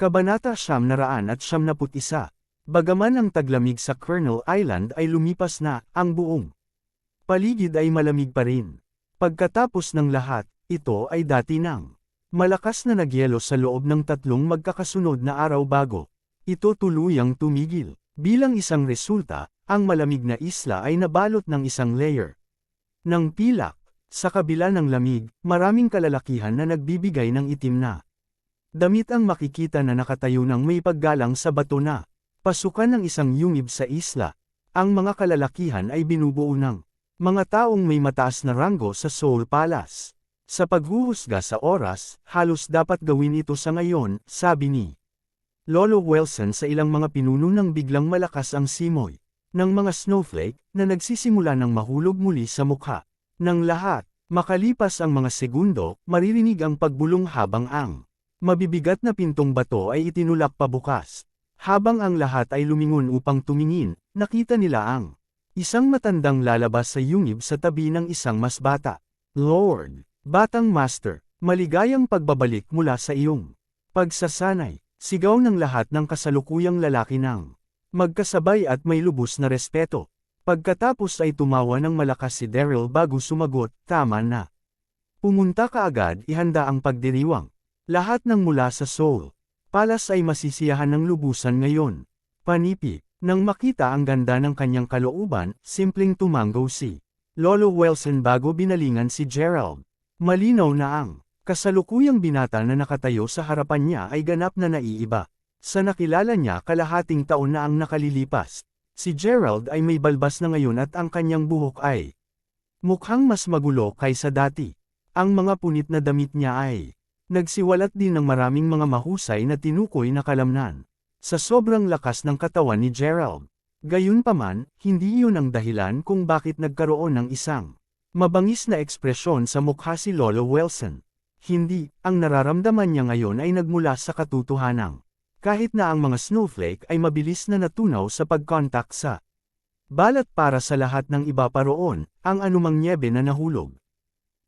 Kabanata 971. Bagaman ang taglamig sa Kernel Island ay lumipas na, ang buong paligid ay malamig pa rin. Pagkatapos ng lahat, ito ay dati nang malakas na nagyelo sa loob ng 3 magkakasunod na araw bago ito tuluyang tumigil. Bilang isang resulta, ang malamig na isla ay nabalot ng isang layer ng pilak. Sa kabila ng lamig, maraming kalalakihan na nagbibigay ng itim na damit ang makikita na nakatayo ng may paggalang sa bato na pasukan ng isang yungib sa isla. Ang mga kalalakihan ay binubuo ng mga taong may mataas na ranggo sa Soul Palace. Sa paghuhusga sa oras, halos dapat gawin ito sa ngayon, sabi ni Lolo Wilson sa ilang mga pinuno nang biglang malakas ang simoy ng mga snowflake na nagsisimula ng mahulog muli sa mukha ng lahat. Makalipas ang mga segundo, maririnig ang pagbulong habang ang mabibigat na pintong bato ay itinulak pabukas. Habang ang lahat ay lumingon upang tumingin, nakita nila ang isang matandang lalabas sa yungib sa tabi ng isang mas bata. Lord, Batang Master, maligayang pagbabalik mula sa iyong pagsasanay. Sigaw ng lahat ng kasalukuyang lalaki ng magkasabay at may lubos na respeto. Pagkatapos ay tumawa ng malakas si Daryl bago sumagot, tama na. Pumunta ka agad, ihanda ang pagdiriwang. Lahat ng mula sa Soul Palace ay masisiyahan ng lubusan ngayon. Panipi, nang makita ang ganda ng kanyang kalooban, simpleng tumanggo si Lolo Wilson bago binalingan si Gerald. Malinaw na ang kasalukuyang binata na nakatayo sa harapan niya ay ganap na naiiba. Sa nakilala niya kalahating taon na ang nakalilipas. Si Gerald ay may balbas na ngayon at ang kanyang buhok ay mukhang mas magulo kaysa dati. Ang mga punit na damit niya ay nagsiwalat din ng maraming mga mahusay na tinukoy na kalamnan sa sobrang lakas ng katawan ni Gerald. Gayunpaman, hindi iyon ang dahilan kung bakit nagkaroon ng isang mabangis na ekspresyon sa mukha si Lolo Wilson. Hindi, ang nararamdaman niya ngayon ay nagmula sa katotohanan. Kahit na ang mga snowflake ay mabilis na natunaw sa pagkontak sa balat para sa lahat ng iba pa roon, ang anumang nyebe na nahulog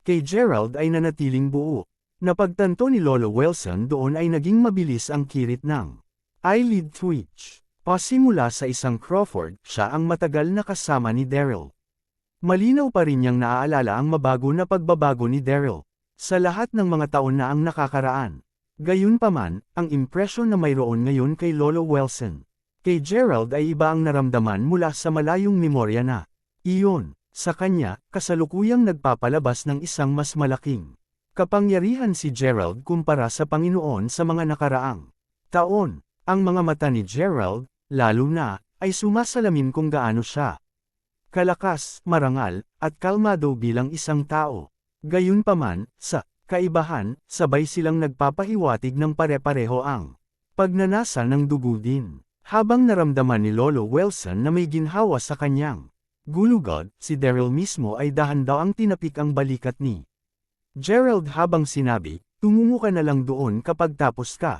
kay Gerald ay nanatiling buo. Napagtanto ni Lolo Wilson doon ay naging mabilis ang kirit ng eyelid twitch. Pasimula sa isang Crawford, siya ang matagal na kasama ni Daryl. Malinaw pa rin niyang naaalala ang mabago na pagbabago ni Daryl sa lahat ng mga taon na ang nakakaraan. Gayunpaman, ang impresyon na mayroon ngayon kay Lolo Wilson kay Gerald ay iba ang naramdaman mula sa malayong memorya na iyon. Sa kanya, kasalukuyang nagpapalabas ng isang mas malaking kapangyarihan si Gerald kumpara sa Panginoon sa mga nakaraang taon. Ang mga mata ni Gerald, lalo na, ay sumasalamin kung gaano siya kalakas, marangal, at kalmado bilang isang tao. Gayunpaman, sa kaibahan, sabay silang nagpapahiwatig ng pare-pareho ang pagnanasa ng dugo din. Habang naramdaman ni Lolo Wilson na may ginhawa sa kanyang gulugod, si Daryl mismo ay dahan-dahang tinapik ang balikat ni Gerald habang sinabi, tumungo ka na lang doon kapag tapos ka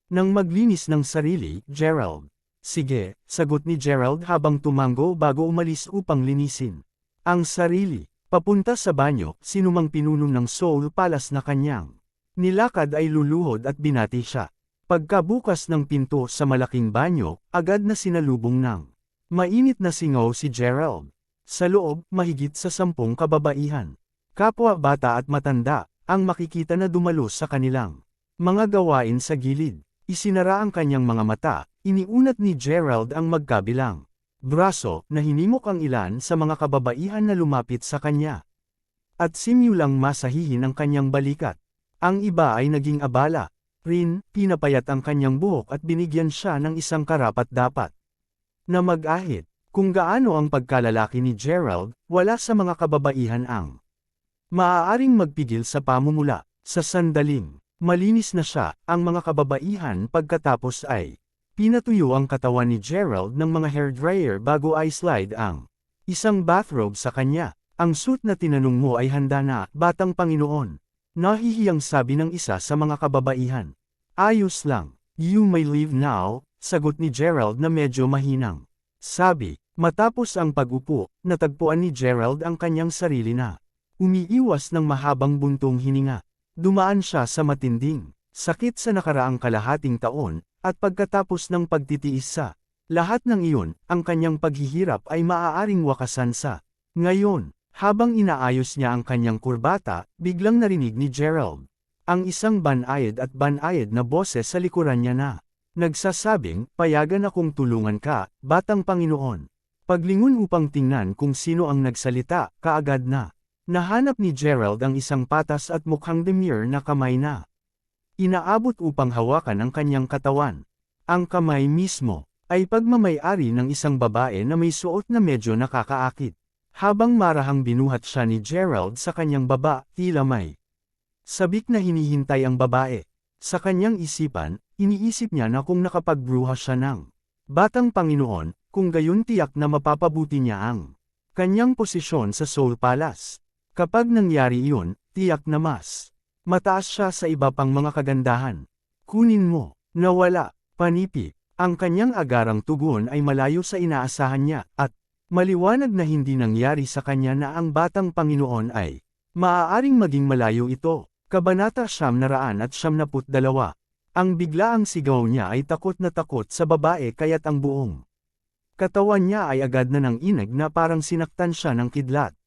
nang maglinis ng sarili, Gerald. Sige, sagot ni Gerald habang tumango bago umalis upang linisin ang sarili. Papunta sa banyo, sinumang pinuno ng Soul Palace na kanyang nilakad ay luluhod at binati siya. Pagkabukas ng pinto sa malaking banyo, agad na sinalubong ng mainit na singaw si Gerald. Sa loob, mahigit sa 10 kababaihan, kapwa bata at matanda, ang makikita na dumalo sa kanilang mga gawain sa gilid. Isinara ang kanyang mga mata, iniunat ni Gerald ang magkabilang braso na hinimok ang ilan sa mga kababaihan na lumapit sa kanya. At simulang masahihin ang kanyang balikat. Ang iba ay naging abala rin, pinapayat ang kanyang buhok at binigyan siya ng isang karapat-dapat na mag-ahit. Kung gaano ang pagkalalaki ni Gerald, wala sa mga kababaihan ang maaaring magpigil sa pamumula. Sa sandaling malinis na siya, ang mga kababaihan pagkatapos ay pinatuyo ang katawan ni Gerald ng mga hairdryer bago ay slide ang isang bathrobe sa kanya. Ang suit na tinanong mo ay handa na, Batang Panginoon. Nahihiyang sabi ng isa sa mga kababaihan. Ayos lang, you may leave now, sagot ni Gerald na medyo mahinang sabi. Matapos ang pag-upo, natagpuan ni Gerald ang kanyang sarili na umiiwas ng mahabang buntong hininga. Dumaan siya sa matinding sakit sa nakaraang kalahating taon, at pagkatapos ng pagtitiis sa lahat ng iyon, ang kanyang paghihirap ay maaaring wakasan sa ngayon. Habang inaayos niya ang kanyang kurbata, biglang narinig ni Gerald ang isang banayad at banayad na boses sa likuran niya na nagsasabing, payagan akong tulungan ka, batang Panginoon. Paglingon upang tingnan kung sino ang nagsalita, kaagad na nahanap ni Gerald ang isang patas at mukhang demure na kamay na inaabot upang hawakan ang kanyang katawan. Ang kamay mismo ay pagmamay-ari ng isang babae na may suot na medyo nakakaakit. Habang marahang binuhat siya ni Gerald sa kanyang baba, tila may sabik na hinihintay ang babae. Sa kanyang isipan, iniisip niya na kung nakapagbruha siya ng batang Panginoon, kung gayon tiyak na mapapabuti niya ang kanyang posisyon sa Soul Palace. Kapag nangyari iyon, tiyak na mas mataas siya sa iba pang mga kagandahan. Kunin mo, nawala, panipi. Ang kanyang agarang tugon ay malayo sa inaasahan niya, at maliwanag na hindi nangyari sa kanya na ang batang Panginoon ay maaaring maging malayo ito. Kabanata 972. Ang biglaang sigaw niya ay takot na takot sa babae kaya't ang buong katawan niya ay agad na nanginig na parang sinaktan siya ng kidlat.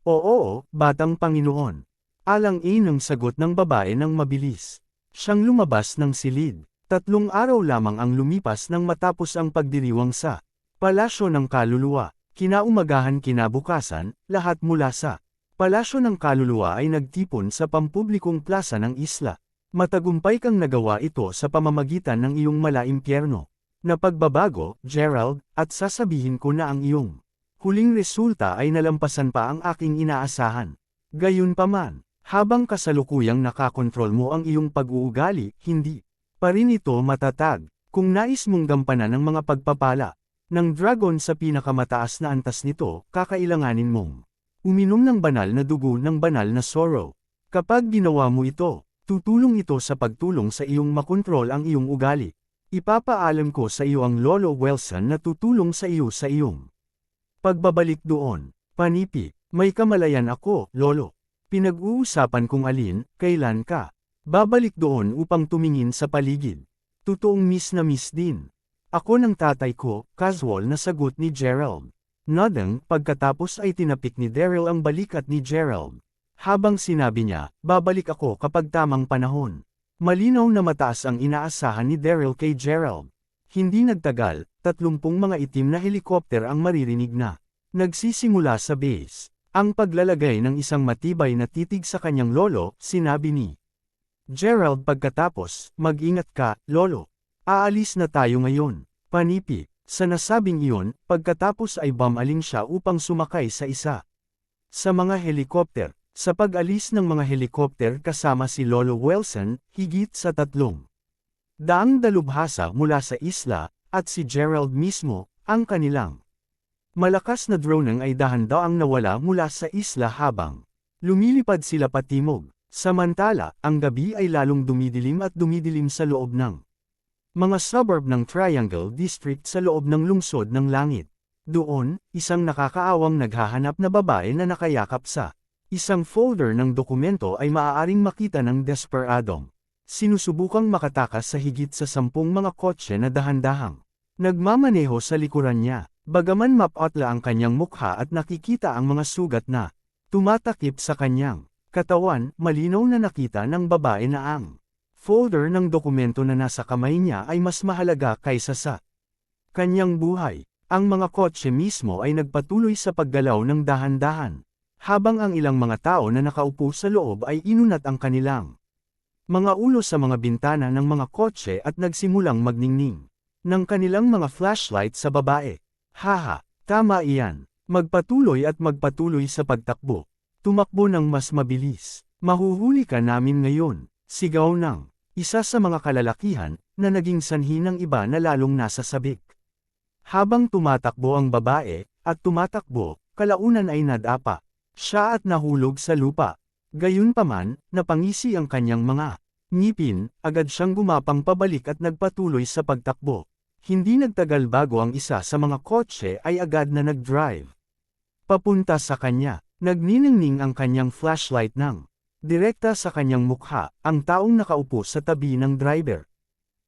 Oo, batang Panginoon. Alang-inang sagot ng babae ng mabilis. Siyang lumabas ng silid. 3 araw lamang ang lumipas nang matapos ang pagdiriwang sa Palasyo ng Kaluluwa. Kinaumagahan kinabukasan, lahat mula sa Palasyo ng Kaluluwa ay nagtipon sa pampublikong plaza ng isla. Matagumpay kang nagawa ito sa pamamagitan ng iyong mala-impyerno na pagbabago, Gerald, at sasabihin ko na ang iyong huling resulta ay nalampasan pa ang aking inaasahan. Gayunpaman, habang kasalukuyang nakakontrol mo ang iyong pag-uugali, hindi pa rin ito matatag. Kung nais mong gampanan ng mga pagpapala ng dragon sa pinakamataas na antas nito, kakailanganin mong uminom ng banal na dugo ng banal na sorrow. Kapag ginawa mo ito, tutulong ito sa pagtulong sa iyong makontrol ang iyong ugali. Ipapaalam ko sa iyo ang Lolo Wilson na tutulong sa iyo sa iyong pagbabalik doon. Panipi, may kamalayan ako, Lolo. Pinag-uusapan kung alin, kailan ka babalik doon upang tumingin sa paligid. Totoong miss na miss din ako ng tatay ko, casual na sagot ni Gerald. Nodding, pagkatapos ay tinapik ni Daryl ang balikat ni Gerald. Habang sinabi niya, babalik ako kapag tamang panahon. Malinaw na mataas ang inaasahan ni Daryl kay Gerald. Hindi nagtagal, 30 mga itim na helikopter ang maririnig na nagsisimula sa base. Ang paglalagay ng isang matibay na titig sa kanyang lolo, sinabi ni Gerald pagkatapos, mag-ingat ka, Lolo. Aalis na tayo ngayon. Panipi. Sa nasabing iyon, pagkatapos ay bumaling siya upang sumakay sa isa sa mga helikopter. Sa pag-alis ng mga helikopter kasama si Lolo Wilson, higit sa 300 dalubhasa mula sa isla, at si Gerald mismo, ang kanilang malakas na drone ay dahan-daang nawala mula sa isla habang lumilipad sila patimog. Samantala, ang gabi ay lalong dumidilim at dumidilim sa loob ng mga suburb ng Triangle District sa loob ng lungsod ng langit. Doon, isang nakakaawang naghahanap na babae na nakayakap sa isang folder ng dokumento ay maaaring makita ng desperadong sinusubukang makatakas sa higit sa 10 mga kotse na dahan-dahang nagmamaneho sa likuran niya. Bagaman mapotla ang kanyang mukha at nakikita ang mga sugat na tumatakip sa kanyang katawan, malinaw na nakita ng babae na ang folder ng dokumento na nasa kamay niya ay mas mahalaga kaysa sa kanyang buhay. Ang mga kotse mismo ay nagpatuloy sa paggalaw ng dahan-dahan, habang ang ilang mga tao na nakaupo sa loob ay inunat ang kanilang mga ulo sa mga bintana ng mga kotse at nagsimulang magningning ng kanilang mga flashlight sa babae. Haha, tama iyan. Magpatuloy at magpatuloy sa pagtakbo. Tumakbo ng mas mabilis. Mahuhuli ka namin ngayon. Sigaw ng isa sa mga kalalakihan, na naging sanhi ng iba na lalong nasa sabik. Habang tumatakbo ang babae, at tumatakbo, kalaunan ay nadapa siya at nahulog sa lupa. Gayunpaman, napangisi ang kanyang mga ngipin, agad siyang gumapang pabalik at nagpatuloy sa pagtakbo. Hindi nagtagal bago ang isa sa mga kotse ay agad na nag-drive papunta sa kanya. Nagniningning ang kanyang flashlight ng Direkta sa kanyang mukha, ang taong nakaupo sa tabi ng driver.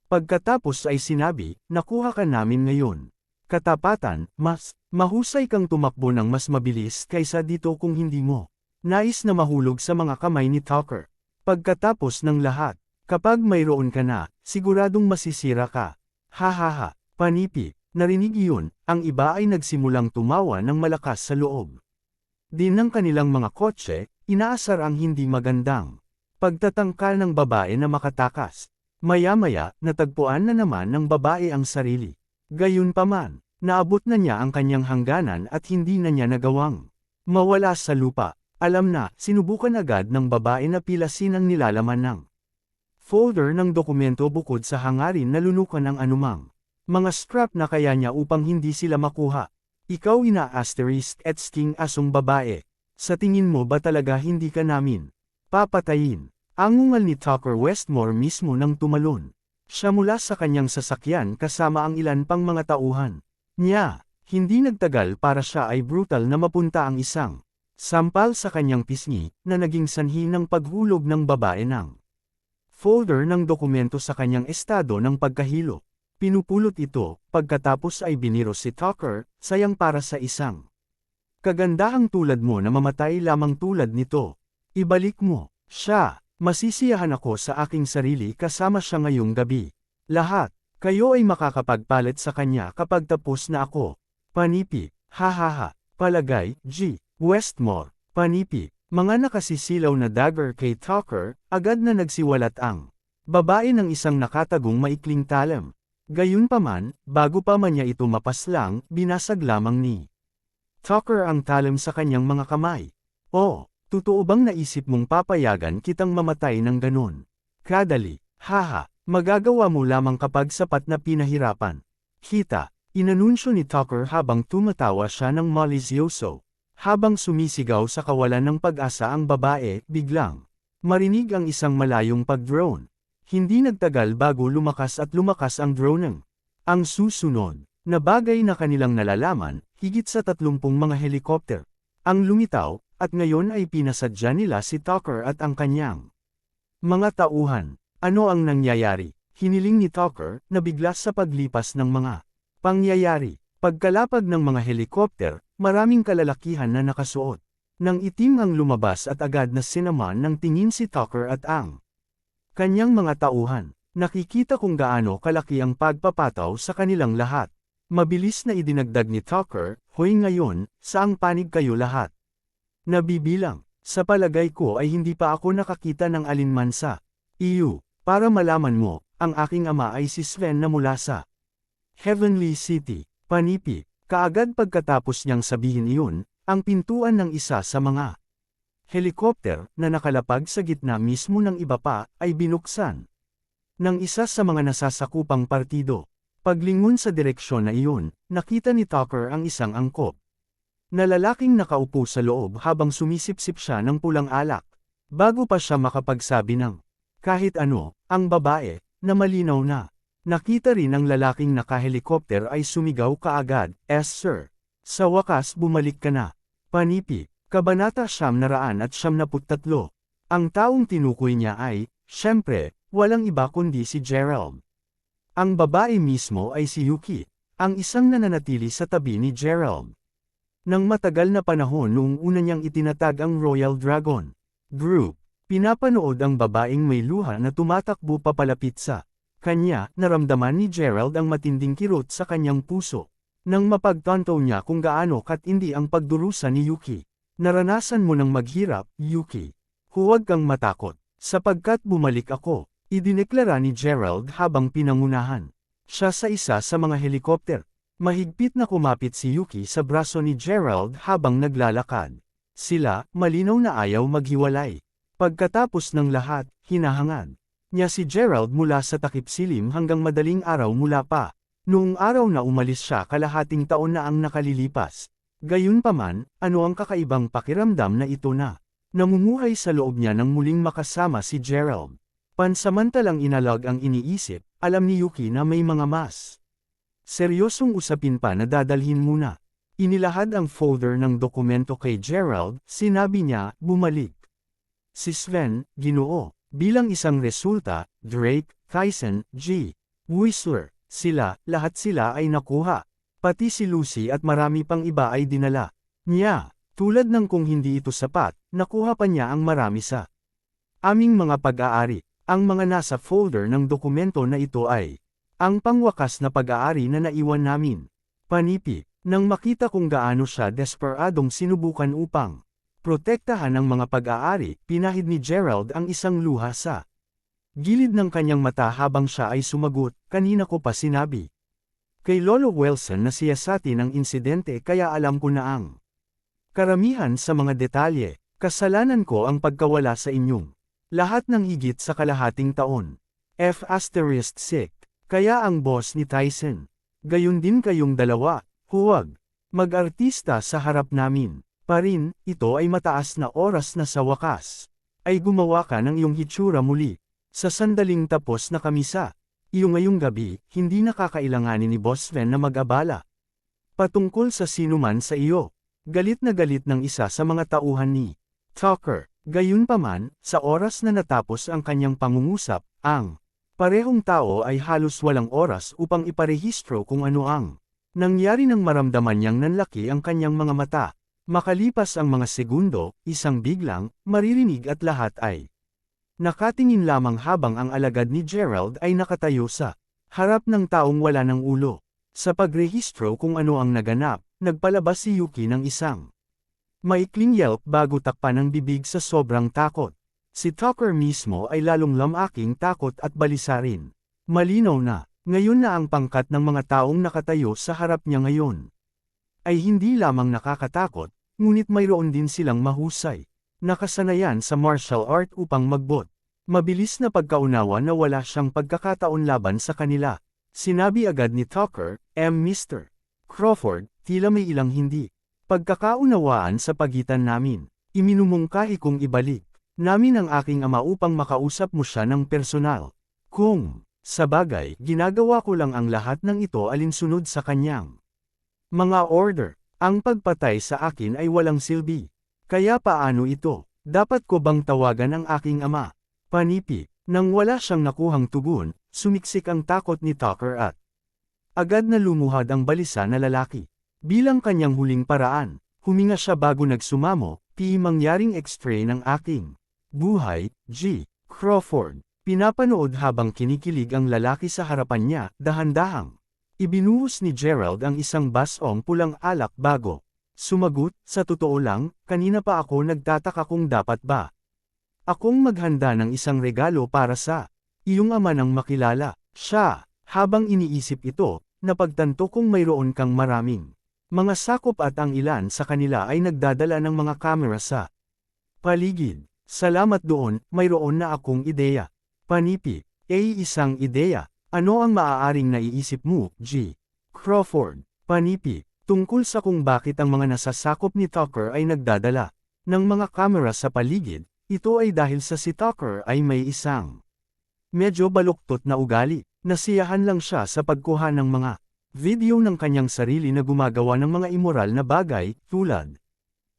Pagkatapos ay sinabi, nakuha ka namin ngayon. Katapatan, mas mahusay kang tumakbo ng mas mabilis kaysa dito kung hindi mo nais na mahulog sa mga kamay ni Tucker. Pagkatapos ng lahat, kapag mayroon ka na, siguradong masisira ka. Hahaha, panipi, narinig iyon, ang iba ay nagsimulang tumawa ng malakas sa loob. Din ng kanilang mga kotse, inaasar ang hindi magandang pagtatangkal ng babae na makatakas. Maya-maya, natagpuan na naman ng babae ang sarili. Gayunpaman, naabot na niya ang kanyang hangganan at hindi na niya nagawang mawala sa lupa. Alam na, sinubukan agad ng babae na pilasin ang nilalaman ng folder ng dokumento bukod sa hangarin na lunukan ng anumang mga strap na kaya niya upang hindi sila makuha. Ikaw ina-asterisk at sting asong babae. Sa tingin mo ba talaga hindi ka namin papatayin? Angungal ni Tucker Westmore mismo nang tumalon. Siya mula sa kanyang sasakyan kasama ang ilan pang mga tauhan niya. Hindi nagtagal para siya ay brutal na mapunta ang isang sampal sa kanyang pisngi, na naging sanhi ng paghulog ng babae ng folder ng dokumento sa kanyang estado ng pagkahilo. Pinupulot ito, pagkatapos ay biniro si Tucker, sayang para sa isang kagandahang tulad mo na mamatay lamang tulad nito. Ibalik mo siya. Masisiyahan ako sa aking sarili kasama siya ngayong gabi. Lahat, kayo ay makakapagpalit sa kanya kapag tapos na ako. Panipi, hahaha, palagay, G. Westmore, panipi, mga nakasisilaw na dagger kay Tucker, agad na nagsiwalat ang babae ng isang nakatagong maikling talam. Gayunpaman, bago pa man niya ito mapaslang, binasag lamang ni Tucker ang talam sa kanyang mga kamay. Oh, totoo bang naisip mong papayagan kitang mamatay ng ganon? Kadali, haha, magagawa mo lamang kapag sapat na pinahirapan. Kita, inanunsyo ni Tucker habang tumatawa siya ng malisyoso. Habang sumisigaw sa kawalan ng pag-asa ang babae, biglang marinig ang isang malayong pag-drone. Hindi nagtagal bago lumakas ang drone. Ang susunod na bagay na kanilang nalalaman, higit sa 30 mga helikopter ang lumitaw, at ngayon ay pinasadya nila si Tucker at ang kanyang mga tauhan. Ano ang nangyayari? Hiniling ni Tucker, na bigla sa paglipas ng mga pangyayari. Pagkalapag ng mga helikopter, maraming kalalakihan na nakasuot ng itim ang lumabas at agad na sinaman ng tingin si Tucker at ang kanyang mga tauhan. Nakikita kung gaano kalaki ang pagpapataw sa kanilang lahat. Mabilis na idinagdag ni Tucker, hoy ngayon, saang panig kayo lahat? Nabibilang, sa palagay ko ay hindi pa ako nakakita ng alinman sa iyo. Para malaman mo, ang aking ama ay si Sven na mula sa Heavenly City. Panipi, kaagad pagkatapos niyang sabihin iyon, ang pintuan ng isa sa mga helikopter na nakalapag sa gitna mismo ng iba pa ay binuksan ng isa sa mga nasasakupang partido. Paglingon sa direksyon na iyon, nakita ni Tucker ang isang angkop na lalaking nakaupo sa loob habang sumisipsip siya ng pulang alak. Bago pa siya makapagsabi ng kahit ano, ang babae, na malinaw na nakita rin ang lalaking nakahelikopter ay sumigaw kaagad, "Yes sir. Sa wakas bumalik ka na." Panipi, Kabanata 973. Ang taong tinukoy niya ay, syempre, walang iba kundi si Gerald. Ang babae mismo ay si Yuki, ang isang nananatili sa tabi ni Gerald. Nang matagal na panahon noong una niyang itinatag ang Royal Dragon Group, pinapanood ang babaeng may luha na tumatakbo papalapit sa kanya. Naramdaman ni Gerald ang matinding kirot sa kanyang puso. Nang mapagtanto niya kung gaano katindi ang pagdurusa ni Yuki. Naranasan mo nang maghirap, Yuki. Huwag kang matakot, sapagkat bumalik ako, idineklara ni Gerald habang pinangunahan siya sa isa sa mga helikopter. Mahigpit na kumapit si Yuki sa braso ni Gerald habang naglalakad. Sila, malinaw na ayaw maghiwalay. Pagkatapos ng lahat, hinahangad niya si Gerald mula sa takip silim hanggang madaling araw mula pa. Noong araw na umalis siya, kalahating taon na ang nakalilipas. Gayunpaman, ano ang kakaibang pakiramdam na ito na namumuhay sa loob niya nang muling makasama si Gerald. Pansamantalang inalag ang iniisip, alam ni Yuki na may mga mas seryosong usapin pa na dadalhin muna. Inilahad ang folder ng dokumento kay Gerald, sinabi niya, bumalik Si Sven, Ginoo. Bilang isang resulta, Drake, Tyson, G. Whistler, lahat sila ay nakuha. Pati si Lucy at marami pang iba ay dinala niya. Tulad ng kung hindi ito sapat, nakuha pa niya ang marami sa aming mga pag-aari. Ang mga nasa folder ng dokumento na ito ay ang pangwakas na pag-aari na naiwan namin. Panipi, nang makita kung gaano siya desperadong sinubukan upang protektahan ang mga pag-aari, pinahid ni Gerald ang isang luha sa gilid ng kanyang mata habang siya ay sumagot, kanina ko pa sinabi kay Lolo Wilson na siyasatin ang insidente kaya alam ko na ang karamihan sa mga detalye. Kasalanan ko ang pagkawala sa inyong lahat ng higit sa kalahating taon. F***sick. Kaya ang boss ni Tyson. Gayon din kayong dalawa, huwag mag-artista sa harap namin. Pa rin, ito ay mataas na oras na sa wakas ay gumawa ka ng iyong hitsura muli. Sa sandaling tapos na kami sa iyo ngayong gabi, hindi nakakailanganin ni Boss Sven na mag-abala patungkol sa sinuman sa iyo. Galit na galit ng isa sa mga tauhan ni Tucker. Gayunpaman, sa oras na natapos ang kanyang pangungusap, ang parehong tao ay halos walang oras upang iparehistro kung ano ang nangyari nang maramdaman niyang nanlaki ang kanyang mga mata. Makalipas ang mga segundo, isang biglang, maririnig at lahat ay nakatingin lamang habang ang alagad ni Gerald ay nakatayo sa harap ng taong wala ng ulo. Sa pagrehistro kung ano ang naganap, nagpalabas si Yuki ng isang maikling yelp bago takpan ang bibig sa sobrang takot. Si Tucker mismo ay lalong lamaking takot at balisa rin. Malinaw na, ngayon na ang pangkat ng mga taong nakatayo sa harap niya ngayon ay hindi lamang nakakatakot, ngunit mayroon din silang mahusay nakasanayan sa martial art upang magbot. Mabilis na pagkaunawa na wala siyang pagkakataon laban sa kanila. Sinabi agad ni Tucker, Mr. Crawford, tila may ilang hindi pagkakaunawaan sa pagitan namin. Iminumungkahi kong ibalik namin ang aking ama upang makausap mo siya ng personal. Kung, sa bagay, ginagawa ko lang ang lahat ng ito alinsunod sa kanyang mga order. Ang pagpatay sa akin ay walang silbi. Kaya paano ito? Dapat ko bang tawagan ang aking ama? Panipi, nang wala siyang nakuhang tugon, sumiksik ang takot ni Tucker at agad na lumuhad ang balisa na lalaki. Bilang kanyang huling paraan, huminga siya bago nagsumamo, mangyaring x-ray ng aking buhay, G. Crawford. Pinapanood habang kinikilig ang lalaki sa harapan niya, dahan-dahang ibinuhos ni Gerald ang isang basong pulang alak bago sumagot, sa totoo lang, kanina pa ako nagtataka kung dapat ba akong maghanda ng isang regalo para sa iyong ama nang makilala siya. Habang iniisip ito, napagtanto kung mayroon kang maraming mga sakop at ang ilan sa kanila ay nagdadala ng mga kamera sa paligid. Salamat doon, mayroon na akong ideya. Panipi, isang ideya. Ano ang maaaring naiisip mo, G. Crawford? Panipi, tungkol sa kung bakit ang mga nasasakop ni Tucker ay nagdadala ng mga kamera sa paligid. Ito ay dahil sa si Tucker ay may isang medyo baluktot na ugali. Nasiyahan lang siya sa pagkuha ng mga video ng kanyang sarili na gumagawa ng mga immoral na bagay, tulad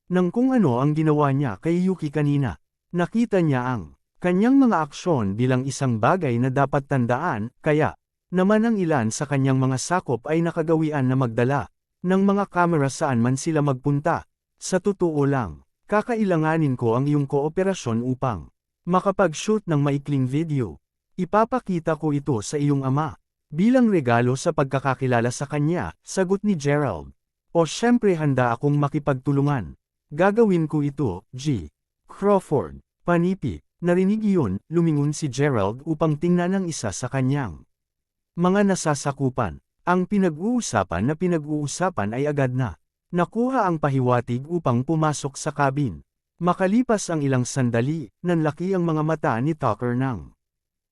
ng kung ano ang ginawa niya kay Yuki kanina. Nakita niya ang kanyang mga aksyon bilang isang bagay na dapat tandaan, kaya naman ang ilan sa kanyang mga sakop ay nakagawian na magdala ng mga kamera saan man sila magpunta. Sa totoo lang, kakailanganin ko ang iyong kooperasyon upang makapag-shoot ng maikling video. Ipapakita ko ito sa iyong ama bilang regalo sa pagkakakilala sa kanya, sagot ni Gerald. O syempre handa akong makipagtulungan. Gagawin ko ito, G. Crawford. Panipi. Narinig iyon, lumingon si Gerald upang tingnan ang isa sa kanyang mga nasasakupan. Ang pinag-uusapan ay agad na nakuha ang pahiwatig upang pumasok sa cabin. Makalipas ang ilang sandali, nanlaki ang mga mata ni Tucker nang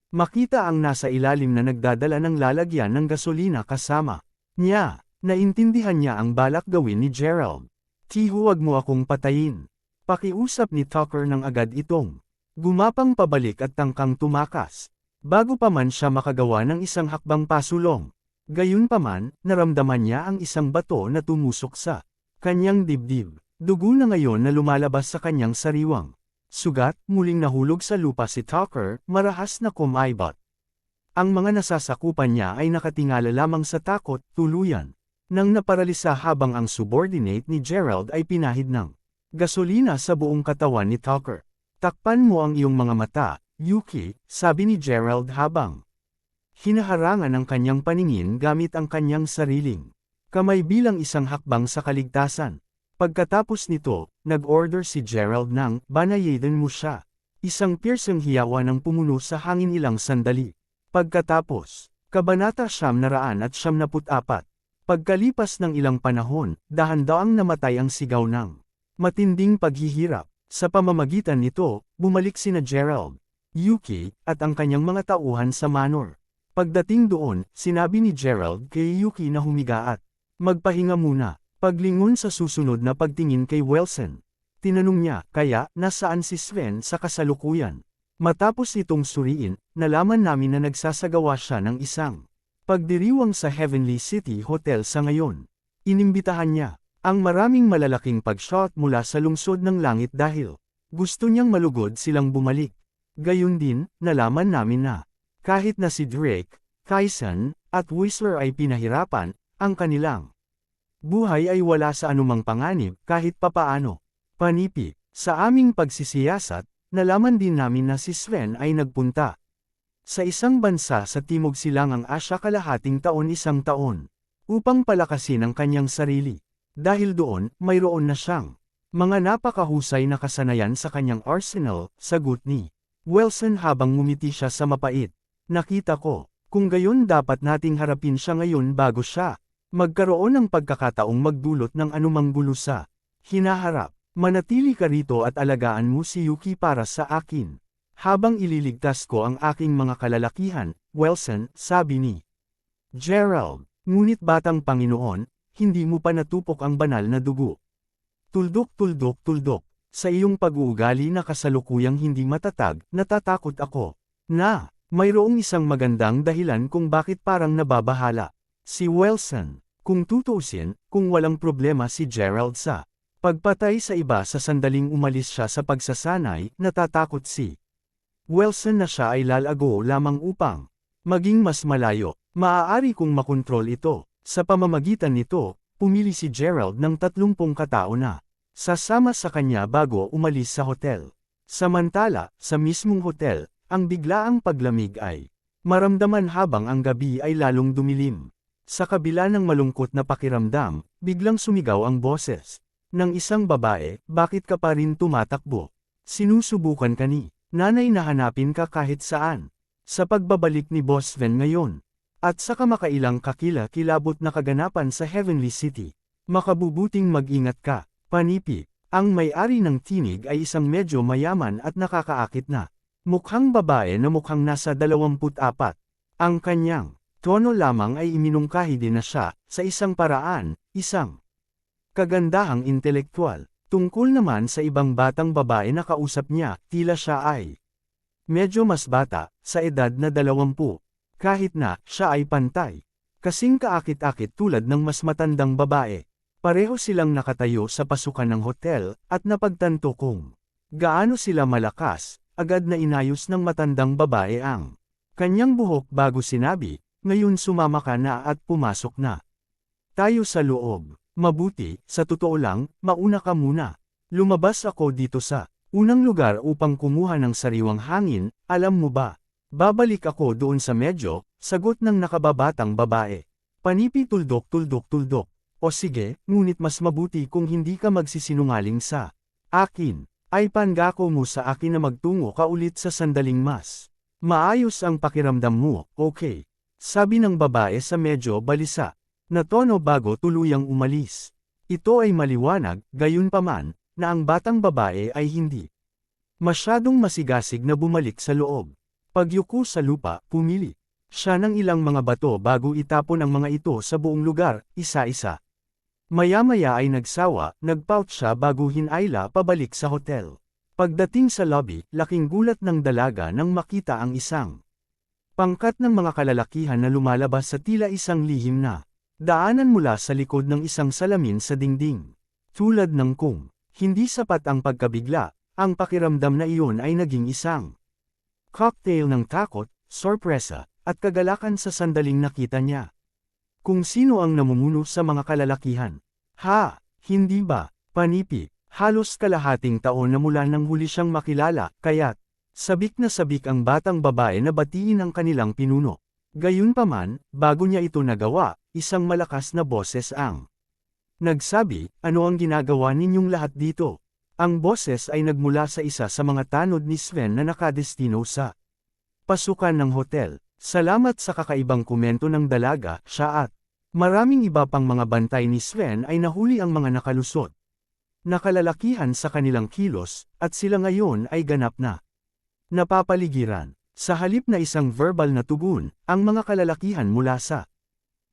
makita ang nasa ilalim na nagdadala ng lalagyan ng gasolina kasama niya. Naintindihan niya ang balak gawin ni Gerald. Huwag mo akong patayin. Pakiusap ni Tucker ng agad itong gumapang pabalik at tangkang tumakas, bago pa man siya makagawa ng isang hakbang pasulong. Gayunpaman, naramdaman niya ang isang bato na tumusok sa kanyang dibdib. Dugo na ngayon na lumalabas sa kanyang sariwang Sugat, muling nahulog sa lupa si Tucker, marahas na kumaibot. Ang mga nasasakupan niya ay nakatingala lamang sa takot, tuluyan. Nang naparalisa habang ang subordinate ni Gerald ay pinahid ng gasolina sa buong katawan ni Tucker. Takpan mo ang iyong mga mata, Yuki, sabi ni Gerald habang hinaharangan ang kanyang paningin gamit ang kanyang sariling kamay bilang isang hakbang sa kaligtasan. Pagkatapos nito, nag-order si Gerald ng banayadan mo siya. Isang piercing hiyawan ng pumuno sa hangin ilang sandali. Pagkatapos, Kabanata 994. Pagkalipas ng ilang panahon, dahan-daang namatay ang sigaw ng matinding paghihirap. Sa pamamagitan nito, bumalik sina Gerald, Yuki, at ang kanyang mga tauhan sa manor. Pagdating doon, sinabi ni Gerald kay Yuki na humiga at magpahinga muna. Paglingon sa susunod na pagtingin kay Wilson, tinanong niya, kaya, nasaan si Sven sa kasalukuyan? Matapos itong suriin, nalaman namin na nagsasagawa siya ng isang pagdiriwang sa Heavenly City Hotel sa ngayon. Inimbitahan niya ang maraming malalaking pag-shot mula sa lungsod ng langit dahil gusto niyang malugod silang bumalik. Gayun din, nalaman namin na kahit na si Drake, Kyson, at Whistler ay pinahirapan, ang kanilang buhay ay wala sa anumang panganib kahit papaano. Panipi, sa aming pagsisiyasat, nalaman din namin na si Sven ay nagpunta sa isang bansa sa Timog Silangang Asya kalahating taon isang taon, upang palakasin ang kanyang sarili. Dahil doon, mayroon na siyang mga napakahusay na kasanayan sa kanyang arsenal, sagot ni Wilson habang ngumiti siya sa mapait. Nakita ko, kung gayon dapat nating harapin siya ngayon bago siya magkaroon ng pagkakataong magdulot ng anumang gulo sa hinaharap. Manatili ka rito at alagaan mo si Yuki para sa akin. Habang ililigtas ko ang aking mga kalalakihan, Wilson, sabi ni Gerald, ngunit batang Panginoon, hindi mo pa natupok ang banal na dugo. Tuldok, tuldok, tuldok, sa iyong pag-uugali na kasalukuyang hindi matatag, natatakot ako na mayroong isang magandang dahilan kung bakit parang nababahala. Si Wilson, kung tutuusin, kung walang problema si Gerald sa pagpatay sa iba sa sandaling umalis siya sa pagsasanay, natatakot si Wilson na siya ay lalago lamang upang maging mas malayo. Maaari kong makontrol ito. Sa pamamagitan nito, pumili si Gerald ng 30 katao na sasama sa kanya bago umalis sa hotel. Samantala, sa mismong hotel, ang biglaang paglamig ay maramdaman habang ang gabi ay lalong dumilim. Sa kabila ng malungkot na pakiramdam, biglang sumigaw ang boses ng isang babae, bakit ka pa rin tumatakbo? Sinusubukan ka ni nanay na hanapin ka kahit saan. Sa pagbabalik ni Boss Sven ngayon, at sa kamakailang kakila-kilabot na kaganapan sa Heavenly City, makabubuting mag-ingat ka. Panipi, ang may-ari ng tinig ay isang medyo mayaman at nakakaakit na mukhang babae na mukhang nasa 24. Ang kanyang tono lamang ay iminungkahi din na siya, sa isang paraan, isang kagandahang intelektual. Tungkol naman sa ibang batang babae na kausap niya, tila siya ay medyo mas bata, sa edad na 20. Kahit na, siya ay pantay. Kasing kaakit-akit tulad ng mas matandang babae. Pareho silang nakatayo sa pasukan ng hotel, at napagtanto kung gaano sila malakas, agad na inayos ng matandang babae ang kanyang buhok bago sinabi, ngayon sumama ka na at pumasok na tayo sa loob. Mabuti, sa totoo lang, mauna ka muna. Lumabas ako dito sa unang lugar upang kumuha ng sariwang hangin, alam mo ba? Babalik ako doon sa medyo, sagot ng nakababatang babae. Panipi tuldok tuldok tuldok. O sige, ngunit mas mabuti kung hindi ka magsisinungaling sa akin. Ay pangako mo sa akin na magtungo ka ulit sa sandaling mas maayos ang pakiramdam mo, okay? Sabi ng babae sa medyo balisa na tono bago tuluyang umalis. Ito ay maliwanag, gayunpaman, na ang batang babae ay hindi masyadong masigasig na bumalik sa loob. Pagyuko sa lupa, pumili siya ng ilang mga bato bago itapon ang mga ito sa buong lugar, isa-isa. Maya-maya ay nagsawa, nagpout siya bago hinayla pabalik sa hotel. Pagdating sa lobby, laking gulat ng dalaga nang makita ang isang pangkat ng mga kalalakihan na lumalabas sa tila isang lihim na daanan mula sa likod ng isang salamin sa dingding. Tulad ng kung hindi sapat ang pagkabigla, ang pakiramdam na iyon ay naging isang cocktail ng takot, sorpresa, at kagalakan sa sandaling nakita niya. Kung sino ang namumuno sa mga kalalakihan. Ha, hindi ba, Panipi, halos kalahating taon na mula nang huli siyang makilala, kaya't sabik na sabik ang batang babae na batiin ang kanilang pinuno. Gayunpaman, bago niya ito nagawa, isang malakas na boses ang nagsabi, "Ano ang ginagawa ninyong lahat dito?" Ang boses ay nagmula sa isa sa mga tanod ni Sven na nakadestino sa pasukan ng hotel. Salamat sa kakaibang komento ng dalaga, siya at maraming iba pang mga bantay ni Sven ay nahuli ang mga nakalusot. Nakalalakihan sa kanilang kilos, at sila ngayon ay ganap na napapaligiran. Sa halip na isang verbal na tugon, ang mga kalalakihan mula sa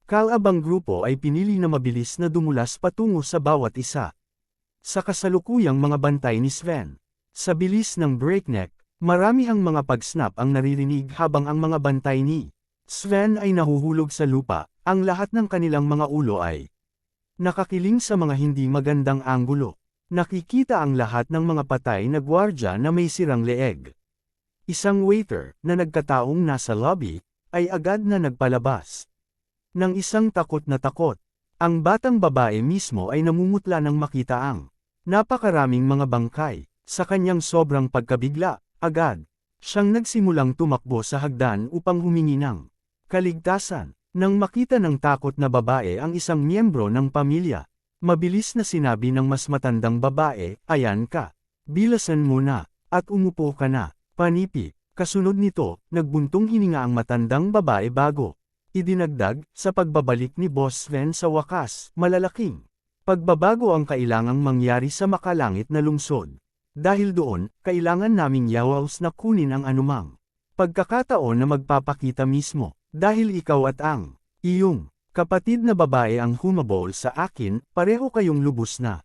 kalabang grupo ay pinili na mabilis na dumulas patungo sa bawat isa. Sa kasalukuyang mga bantay ni Sven. Sa bilis ng breakneck, marami ang mga pag-snap ang naririnig habang ang mga bantay ni Sven ay nahuhulog sa lupa, ang lahat ng kanilang mga ulo ay nakakiling sa mga hindi magandang anggulo. Nakikita ang lahat ng mga patay na gwardya na may sirang leeg. Isang waiter, na nagkataong nasa lobby, ay agad na nagpalabas ng isang takot na takot. Ang batang babae mismo ay namumutla nang makita ang napakaraming mga bangkay. Sa kanyang sobrang pagkabigla, agad siyang nagsimulang tumakbo sa hagdan upang humingi ng kaligtasan. Nang makita ng takot na babae ang isang miyembro ng pamilya, mabilis na sinabi ng mas matandang babae, "Ayan ka. Bilasan mo na, at umupo ka na." Panipi. Kasunod nito, nagbuntong hininga ang matandang babae bago idinagdag, sa pagbabalik ni Boss Sven sa wakas, malalaking pagbabago ang kailangang mangyari sa makalangit na lungsod. Dahil doon, kailangan naming yawaws na kunin ang anumang pagkakataon na magpapakita mismo. Dahil ikaw at ang iyong kapatid na babae ang humabol sa akin, pareho kayong lubos na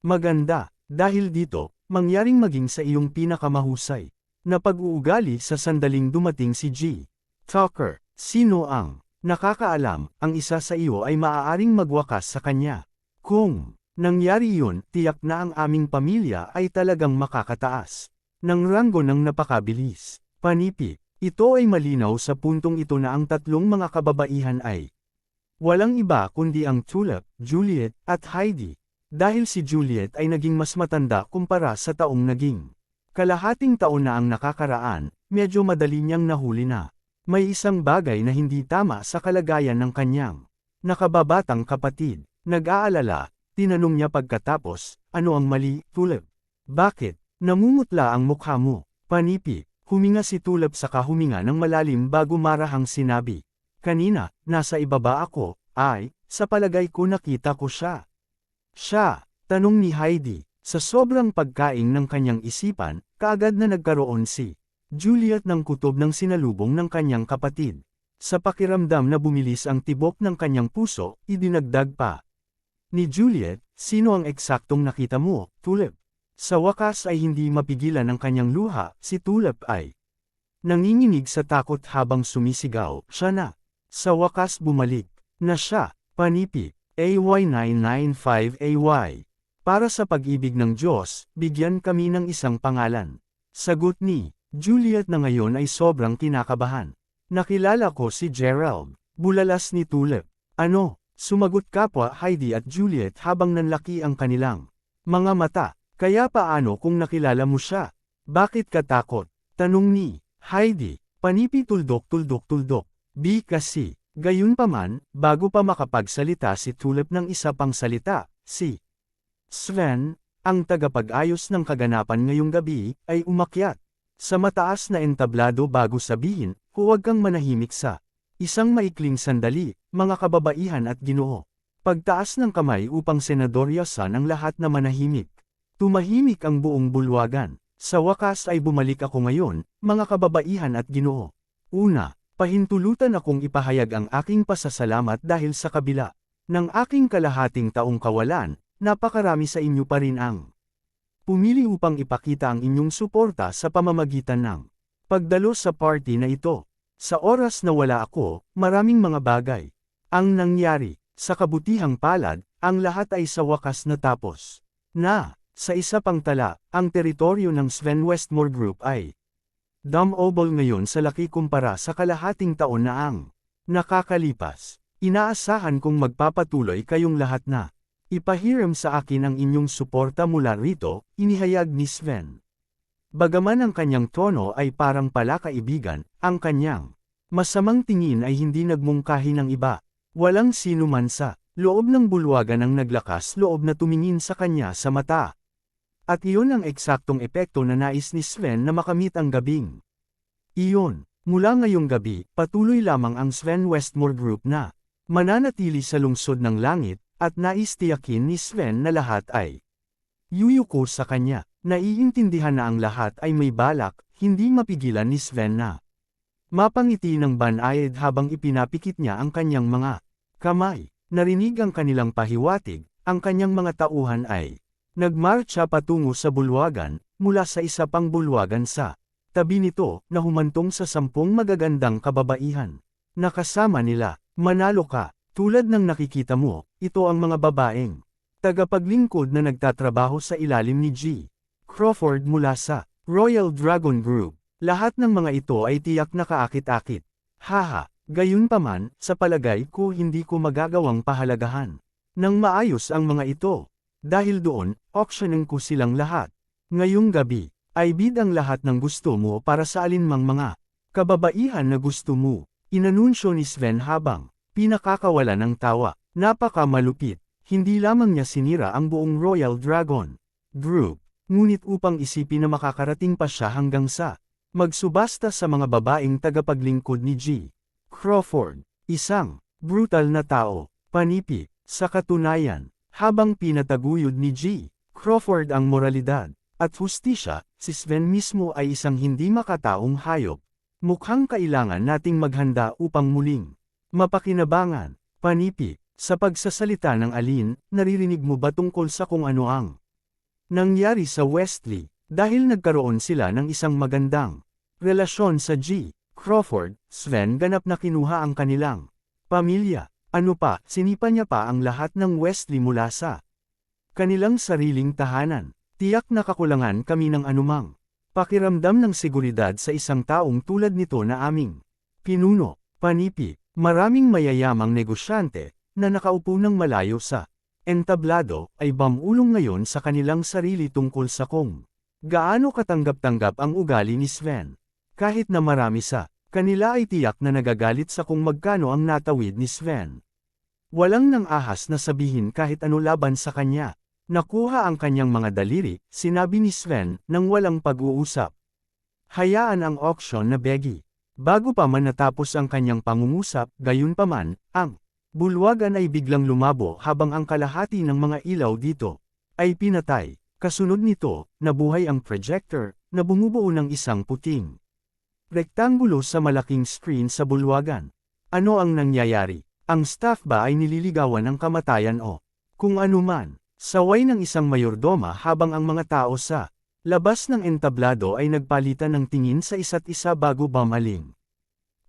maganda. Dahil dito, mangyaring maging sa iyong pinakamahusay na pag-uugali sa sandaling dumating si G. Tucker. Sino ang nakakaalam, ang isa sa iyo ay maaaring magwakas sa kanya. Kung nangyari yun, tiyak na ang aming pamilya ay talagang makakataas ng ranggo ng napakabilis. Panipi. Ito ay malinaw sa puntong ito na ang tatlong mga kababaihan ay walang iba kundi ang Tulip, Juliet, at Heidi. Dahil si Juliet ay naging mas matanda kumpara sa taong naging kalahating taon na ang nakakaraan, medyo madali niyang nahuli na may isang bagay na hindi tama sa kalagayan ng kanyang nakababatang kapatid. Nag-aalala, tinanong niya pagkatapos, "Ano ang mali, Tulip? Bakit namumutla ang mukha mo?" Panipi. Huminga si Tulip saka huminga ng malalim bago marahang sinabi, "Kanina, nasa ibaba ako, sa palagay ko nakita ko siya." "Siya?" tanong ni Heidi. Sa sobrang pagkaing ng kanyang isipan, kaagad na nagkaroon si Juliet ng kutob ng sinalubong ng kanyang kapatid. Sa pakiramdam na bumilis ang tibok ng kanyang puso, idinagdag pa ni Juliet, "Sino ang eksaktong nakita mo, Tulip?" Sa wakas ay hindi mapigilan ang kanyang luha, si Tulip ay nanginginig sa takot habang sumisigaw, "Siya na!" Sa wakas bumalik na siya. Panipi. AY995AY. Para sa pag-ibig ng Diyos, bigyan kami ng isang pangalan. Sagot ni Juliet na ngayon ay sobrang kinakabahan. "Nakilala ko si Gerald." Bulalas ni Tulip. "Ano?" Sumagot kapwa Heidi at Juliet habang nanlaki ang kanilang mga mata. "Kaya paano kung nakilala mo siya? Bakit ka takot?" tanong ni Heidi. Panipi. Tuldok. "Bi kasi." Gayunpaman, bago pa makapagsalita si Tulip ng isa pang salita, si Sven, ang tagapag-ayos ng kaganapan ngayong gabi, ay umakyat sa mataas na entablado bago sabihin, "Huwag kang manahimik sa isang maikling sandali, mga kababaihan at Ginoo." Pagtaas ng kamay upang senadoryasan ang lahat na manahimik. Tumahimik ang buong bulwagan. Sa wakas ay bumalik ako ngayon, mga kababaihan at Ginoo. Una, pahintulutan akong ipahayag ang aking pasasalamat dahil sa kabila ng aking kalahating taong kawalan, napakarami sa inyo pa rin ang pumili upang ipakita ang inyong suporta sa pamamagitan ng pagdalo sa party na ito. Sa oras na wala ako, maraming mga bagay ang nangyari. Sa kabutihang palad, ang lahat ay sa wakas natapos na. Sa isa pang tala, ang teritoryo ng Sven Westmore Group ay dumobol ngayon sa laki kumpara sa kalahating taon na ang nakakalipas. Inaasahan kong magpapatuloy kayong lahat na ipahiram sa akin ang inyong suporta mula rito, inihayag ni Sven. Bagaman ang kanyang tono ay parang palakaibigan, ang kanyang masamang tingin ay hindi nagmungkahi ng iba. Walang sino man sa loob ng bulwagan ang naglakas loob na tumingin sa kanya sa mata. At iyon ang eksaktong epekto na nais ni Sven na makamit ang gabing iyon. Mula ngayong gabi, patuloy lamang ang Sven Westmore Group na mananatili sa lungsod ng langit, at nais tiyakin ni Sven na lahat ay yuyuko sa kanya. Naiintindihan na ang lahat ay may balak, hindi mapigilan ni Sven na mapangiti ng banayad habang ipinapikit niya ang kanyang mga kamay. Narinig ang kanilang pahiwatig, ang kanyang mga tauhan ay nagmarcha patungo sa bulwagan, mula sa isa pang bulwagan sa tabi nito, na humantong sa 10 magagandang kababaihan. Nakasama nila, manalo ka, tulad ng nakikita mo, ito ang mga babaeng tagapaglingkod na nagtatrabaho sa ilalim ni G. Crawford mula sa Royal Dragon Group. Lahat ng mga ito ay tiyak na kaakit-akit. Haha, gayunpaman, sa palagay ko hindi ko magagawang pahalagahan nang maayos ang mga ito. Dahil doon, auctionin ko silang lahat. Ngayong gabi, ay bid ang lahat ng gusto mo para sa alinmang mga kababaihan na gusto mo. Inanunsyo ni Sven habang pinakakawala ng tawa. Napakamalupit. Hindi lamang niya sinira ang buong Royal Dragon Group, ngunit upang isipin na makakarating pa siya hanggang sa magsubasta sa mga babaeng tagapaglingkod ni G. Crawford. Isang brutal na tao, panipi, sa katunayan. Habang pinataguyod ni G. Crawford ang moralidad at hustisya, si Sven mismo ay isang hindi makataong hayop. Mukhang kailangan nating maghanda upang muling mapakinabangan. Panipi, sa pagsasalita ng alin, naririnig mo ba tungkol sa kung ano ang nangyari sa Westley? Dahil nagkaroon sila ng isang magandang relasyon sa G. Crawford, Sven ganap na kinuha ang kanilang pamilya. Ano pa, sinipa niya pa ang lahat ng Westley mula sa kanilang sariling tahanan. Tiyak na kakulangan kami ng anumang pakiramdam ng seguridad sa isang taong tulad nito na aming pinuno. Panipi, maraming mayayamang negosyante na nakaupo ng malayo sa entablado ay bamulong ngayon sa kanilang sarili tungkol sa kung gaano katanggap-tanggap ang ugali ni Sven. Kahit na marami sa kanila ay tiyak na nagagalit sa kung magkano ang natawid ni Sven. Walang nang ahas na sabihin kahit ano laban sa kanya. Nakuha ang kanyang mga daliri, sinabi ni Sven, nang walang pag-uusap. Hayaan ang auction na begi. Bago pa man natapos ang kanyang pangungusap, gayunpaman, ang bulwagan ay biglang lumabo habang ang kalahati ng mga ilaw dito ay pinatay. Kasunod nito, nabuhay ang projector, na bumubuo ng isang puting rektangulo sa malaking screen sa bulwagan. Ano ang nangyayari? Ang staff ba ay nililigawan ng kamatayan o kung ano man? Saway ng isang mayordoma habang ang mga tao sa labas ng entablado ay nagpalitan ng tingin sa isa't isa bago bumaling.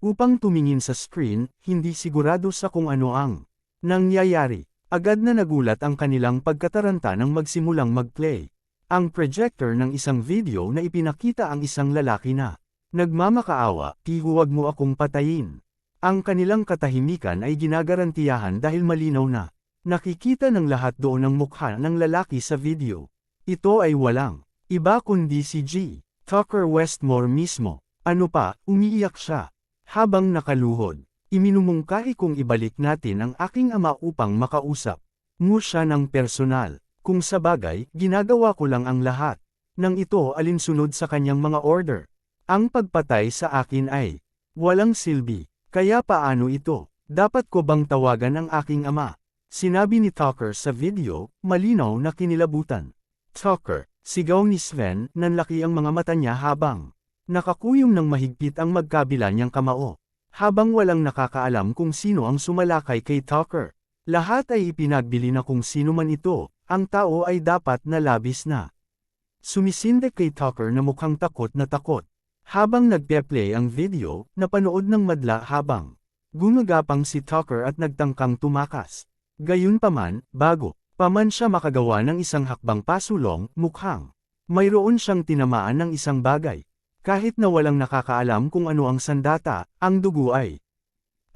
Upang tumingin sa screen, hindi sigurado sa kung ano ang nangyayari. Agad na nagulat ang kanilang pagkataranta nang magsimulang mag-play ang projector ng isang video na ipinakita ang isang lalaki na nagmamakaawa, "Huwag mo akong patayin." Ang kanilang katahimikan ay ginagarantiyahan dahil malinaw na nakikita ng lahat doon ang mukha ng lalaki sa video. Ito ay walang iba kundi si G. Tucker Westmore mismo. Ano pa, umiiyak siya. Habang nakaluhod, iminumungkahi kong ibalik natin ang aking ama upang makausap mo siya ng personal. Kung sa bagay, ginagawa ko lang ang lahat ng ito alinsunod sa kanyang mga order. Ang pagpatay sa akin ay walang silbi. Kaya paano ito? Dapat ko bang tawagan ang aking ama? Sinabi ni Tucker sa video, malinaw na kinilabutan. Tucker, sigaw ni Sven, nanlaki ang mga mata niya habang nakakuyom ng mahigpit ang magkabila niyang kamao. Habang walang nakakaalam kung sino ang sumalakay kay Tucker. Lahat ay ipinagbili na kung sino man ito, ang tao ay dapat na labis na sumisinde kay Tucker na mukhang takot na takot. Habang nagpe-play ang video, napanood ng madla habang gumagapang si Tucker at nagtangkang tumakas. Gayunpaman, bago Paman siya makagawa ng isang hakbang pasulong, mukhang mayroon siyang tinamaan ng isang bagay. Kahit na walang nakakaalam kung ano ang sandata, ang dugo ay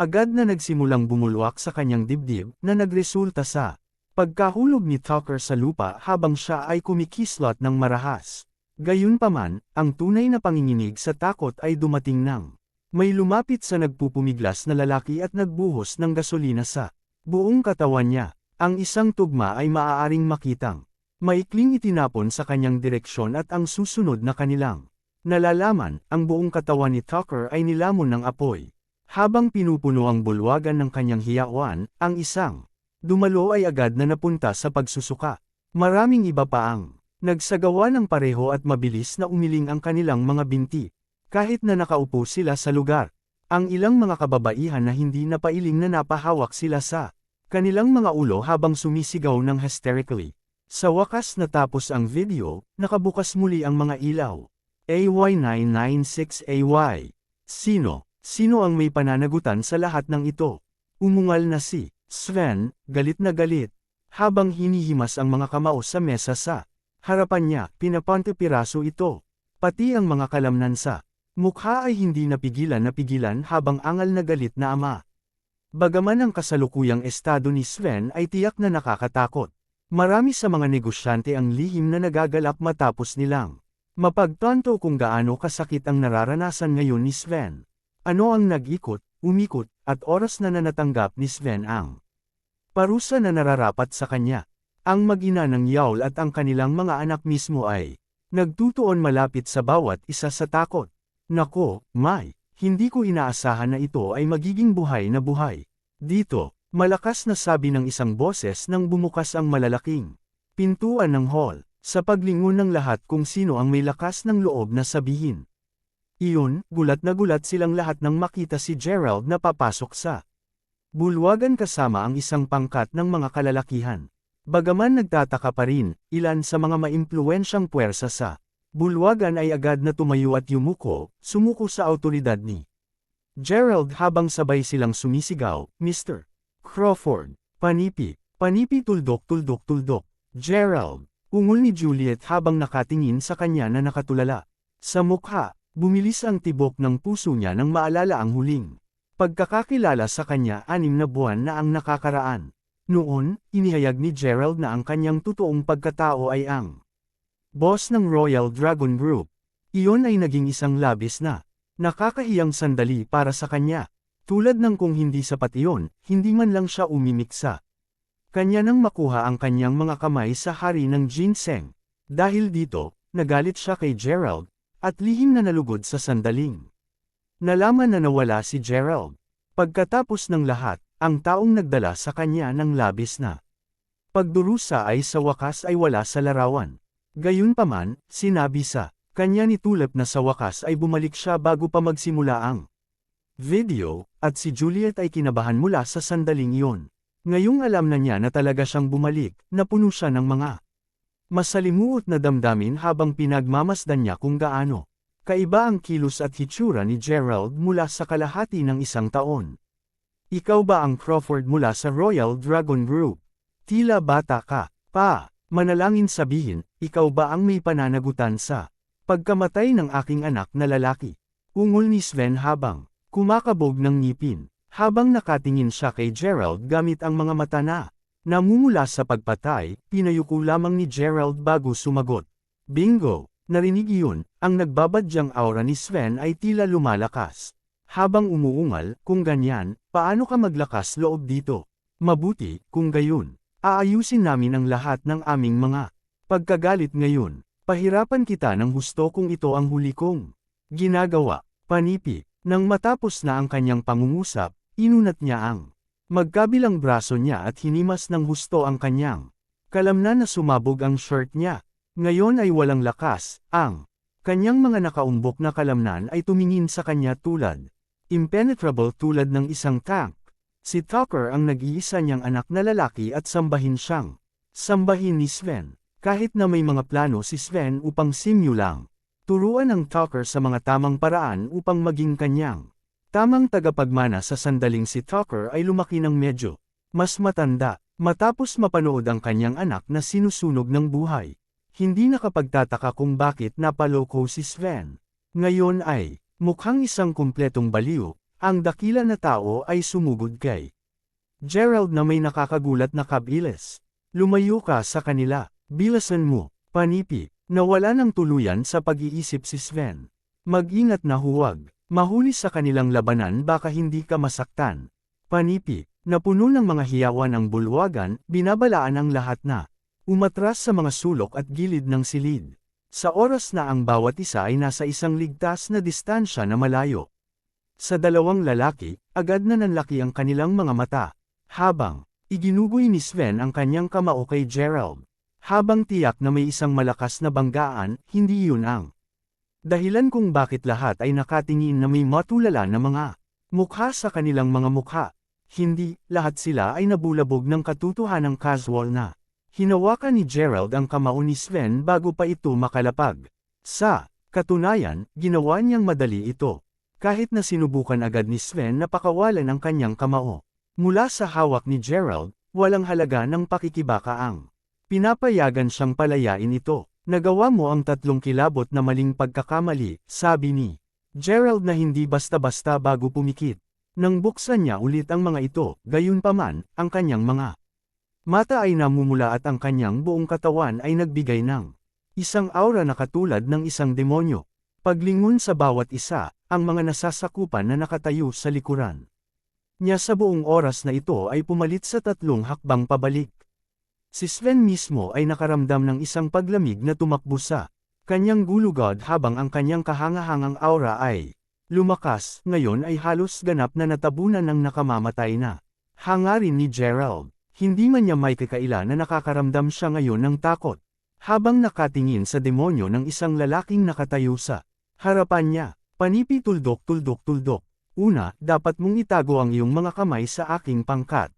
agad na nagsimulang bumulwak sa kanyang dibdib na nagresulta sa pagkahulog ni Tucker sa lupa habang siya ay kumikislot ng marahas. Gayunpaman, ang tunay na panginginig sa takot ay dumating nang may lumapit sa nagpupumiglas na lalaki at nagbuhos ng gasolina sa buong katawan niya. Ang isang tugma ay maaaring makitang maikling itinapon sa kanyang direksyon at ang susunod na kanilang nalalaman, ang buong katawan ni Tucker ay nilamon ng apoy. Habang pinupuno ang bulwagan ng kanyang hiyawan, ang isang dumalo ay agad na napunta sa pagsusuka. Maraming iba pa ang nagsagawa ng pareho at mabilis na umiling ang kanilang mga binti. Kahit na nakaupo sila sa lugar, ang ilang mga kababaihan na hindi napailing na napahawak sila sa kanilang mga ulo habang sumisigaw ng hysterically. Sa wakas natapos ang video, nakabukas muli ang mga ilaw. AY996AY. Sino ang may pananagutan sa lahat ng ito? Umungal na si Sven, galit na galit. Habang hinihimas ang mga kamao sa mesa sa harapan niya, pinapantipiraso ito. Pati ang mga kalamnan sa mukha ay hindi napigilan habang angal na galit na ama. Bagaman ang kasalukuyang estado ni Sven ay tiyak na nakakatakot. Marami sa mga negosyante ang lihim na nagagalak matapos nilang mapagtanto kung gaano kasakit ang nararanasan ngayon ni Sven. Ano ang nag-ikot, umikot, at oras na natanggap ni Sven ang parusa na nararapat sa kanya. Ang mag-ina ng Yawl at ang kanilang mga anak mismo ay nagtutuon malapit sa bawat isa sa takot. Nako, May, hindi ko inaasahan na ito ay magiging buhay na buhay. Dito, malakas na sabi ng isang boses nang bumukas ang malalaking pintuan ng hall, sa paglingon ng lahat kung sino ang may lakas ng loob na sabihin. Iyon, gulat na gulat silang lahat nang makita si Gerald na papasok sa bulwagan kasama ang isang pangkat ng mga kalalakihan. Bagaman nagtataka pa rin, ilan sa mga maimpluwensyang puwersa sa bulwagan ay agad na tumayo at sumuko sa awtoridad ni Gerald habang sabay silang sumisigaw, Mr. Crawford, panipi, tuldok, Gerald, ungol ni Juliet habang nakatingin sa kanya na nakatulala. Sa mukha, bumilis ang tibok ng puso niya nang maalala ang huling pagkakakilala sa kanya 6 na buwan na ang nakakaraan. Noon, inihayag ni Gerald na ang kanyang totoong pagkatao ay ang boss ng Royal Dragon Group. Iyon ay naging isang labis na nakakahiyang sandali para sa kanya. Tulad ng kung hindi sapat iyon, hindi man lang siya umimik sa kanya nang makuha ang kanyang mga kamay sa hari ng ginseng. Dahil dito, nagalit siya kay Gerald, at lihim na nalugod sa sandaling nalaman na nawala si Gerald. Pagkatapos ng lahat, ang taong nagdala sa kanya ng labis na pagdurusa ay sa wakas ay wala sa larawan. Gayunpaman, sinabi sa kanya ni Tulip na sa wakas ay bumalik siya bago pa magsimula ang video, at si Juliet ay kinabahan mula sa sandaling iyon. Ngayong alam na niya na talaga siyang bumalik, napuno siya ng mga masalimuot na damdamin habang pinagmamasdan niya kung gaano kaiba ang kilos at hitsura ni Gerald mula sa kalahati ng 1 taon. Ikaw ba ang Crawford mula sa Royal Dragon Group? Tila bata ka pa. Manalangin sabihin, ikaw ba ang may pananagutan sa pagkamatay ng aking anak na lalaki? Ungol ni Sven habang kumakabog ng ngipin. Habang nakatingin siya kay Gerald gamit ang mga mata na namumula sa pagpatay, pinayuko lamang ni Gerald bago sumagot. Bingo! Narinig iyon, ang nagbabadyang aura ni Sven ay tila lumalakas. Habang umuungal, kung ganyan, paano ka maglakas loob dito? Mabuti, kung gayon. Aayusin namin ang lahat ng aming mga pagkagalit ngayon. Pahirapan kita ng husto kung ito ang huli kong ginagawa. Panipi, nang matapos na ang kanyang pangungusap, inunat niya ang magkabilang braso niya at hinimas ng husto ang kanyang kalamnan na sumabog ang shirt niya. Ngayon ay walang lakas, ang kanyang mga nakaumbok na kalamnan ay tumingin sa kanya tulad impenetrable tulad ng isang tank. Si Tucker ang nag-iisa niyang anak na lalaki at sambahin ni Sven. Kahit na may mga plano si Sven upang simulang turuan ang Tucker sa mga tamang paraan upang maging kanyang tamang tagapagmana sa sandaling si Tucker ay lumaki ng medyo mas matanda. Matapos mapanood ang kanyang anak na sinusunog ng buhay, hindi nakapagtataka kung bakit napaloko si Sven. Ngayon ay, mukhang isang kumpletong baliw, ang dakila na tao ay sumugod kay Gerald na may nakakagulat na kabiles. Lumayo ka sa kanila, bilasan mo, panipi, nawala ng tuluyan sa pag-iisip si Sven. Mag-ingat na huwag, mahuli sa kanilang labanan baka hindi ka masaktan. Panipi, napuno ng mga hiyawan ang bulwagan, binabalaan ang lahat na umatras sa mga sulok at gilid ng silid. Sa oras na ang bawat isa ay nasa isang ligtas na distansya na malayo. Sa dalawang lalaki, agad na nanlaki ang kanilang mga mata, habang iginugoy ni Sven ang kanyang kamao kay Gerald. Habang tiyak na may isang malakas na banggaan, hindi yun ang dahilan kung bakit lahat ay nakatingin na may matulala na mga mukha sa kanilang mga mukha. Hindi, lahat sila ay nabulabog ng katotohanang casual na hinawakan ni Gerald ang kamao ni Sven bago pa ito makalapag. Sa katunayan, ginawa niyang madali ito. Kahit na sinubukan agad ni Sven na pakawalan ang kanyang kamao. Mula sa hawak ni Gerald, walang halaga ng pakikibaka ang pinapayagan siyang palayain ito. Nagawa mo ang 3 kilabot na maling pagkakamali, sabi ni Gerald na hindi basta-basta bago pumikit. Nang buksan niya ulit ang mga ito, gayunpaman, ang kanyang mga mata ay namumula at ang kanyang buong katawan ay nagbigay ng isang aura na katulad ng isang demonyo. Paglingon sa bawat isa, ang mga nasasakupan na nakatayo sa likuran niya sa buong oras na ito ay pumalit sa 3 hakbang pabalik. Si Sven mismo ay nakaramdam ng isang paglamig na tumakbo sa kanyang gulugod habang ang kanyang kahangahangang aura ay lumakas. Ngayon ay halos ganap na natabunan ng nakamamatay na hangarin ni Gerald. Hindi man niya may kakaila na nakakaramdam siya ngayon ng takot, habang nakatingin sa demonyo ng isang lalaking nakatayo sa harapan niya. Panipi, tuldok, tuldok, tuldok. Una, dapat mong itago ang iyong mga kamay sa aking pangkat.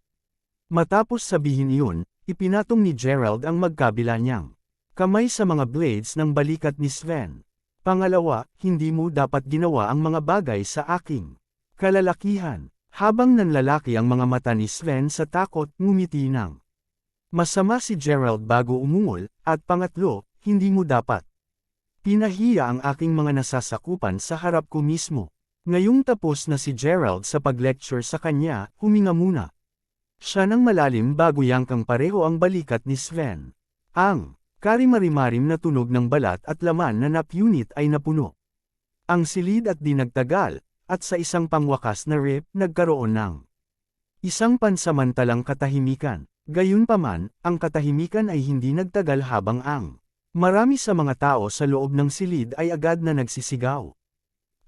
Matapos sabihin iyon, ipinatong ni Gerald ang magkabila niyang kamay sa mga blades ng balikat ni Sven. Pangalawa, hindi mo dapat ginawa ang mga bagay sa aking kalalakihan. Habang nanlalaki ang mga mata ni Sven sa takot, ngumiti ng masama si Gerald bago umungol, at pangatlo, hindi mo dapat pinahiya ang aking mga nasasakupan sa harap ko mismo. Ngayong tapos na si Gerald sa pag-lecture sa kanya, huminga muna siya ng malalim bago yangkang pareho ang balikat ni Sven. Ang karimarimarim na tunog ng balat at laman na napunit ay napuno ang silid at di nagtagal, at sa isang pangwakas na rip, nagkaroon ng isang pansamantalang katahimikan. Gayunpaman, ang katahimikan ay hindi nagtagal habang ang marami sa mga tao sa loob ng silid ay agad na nagsisigaw.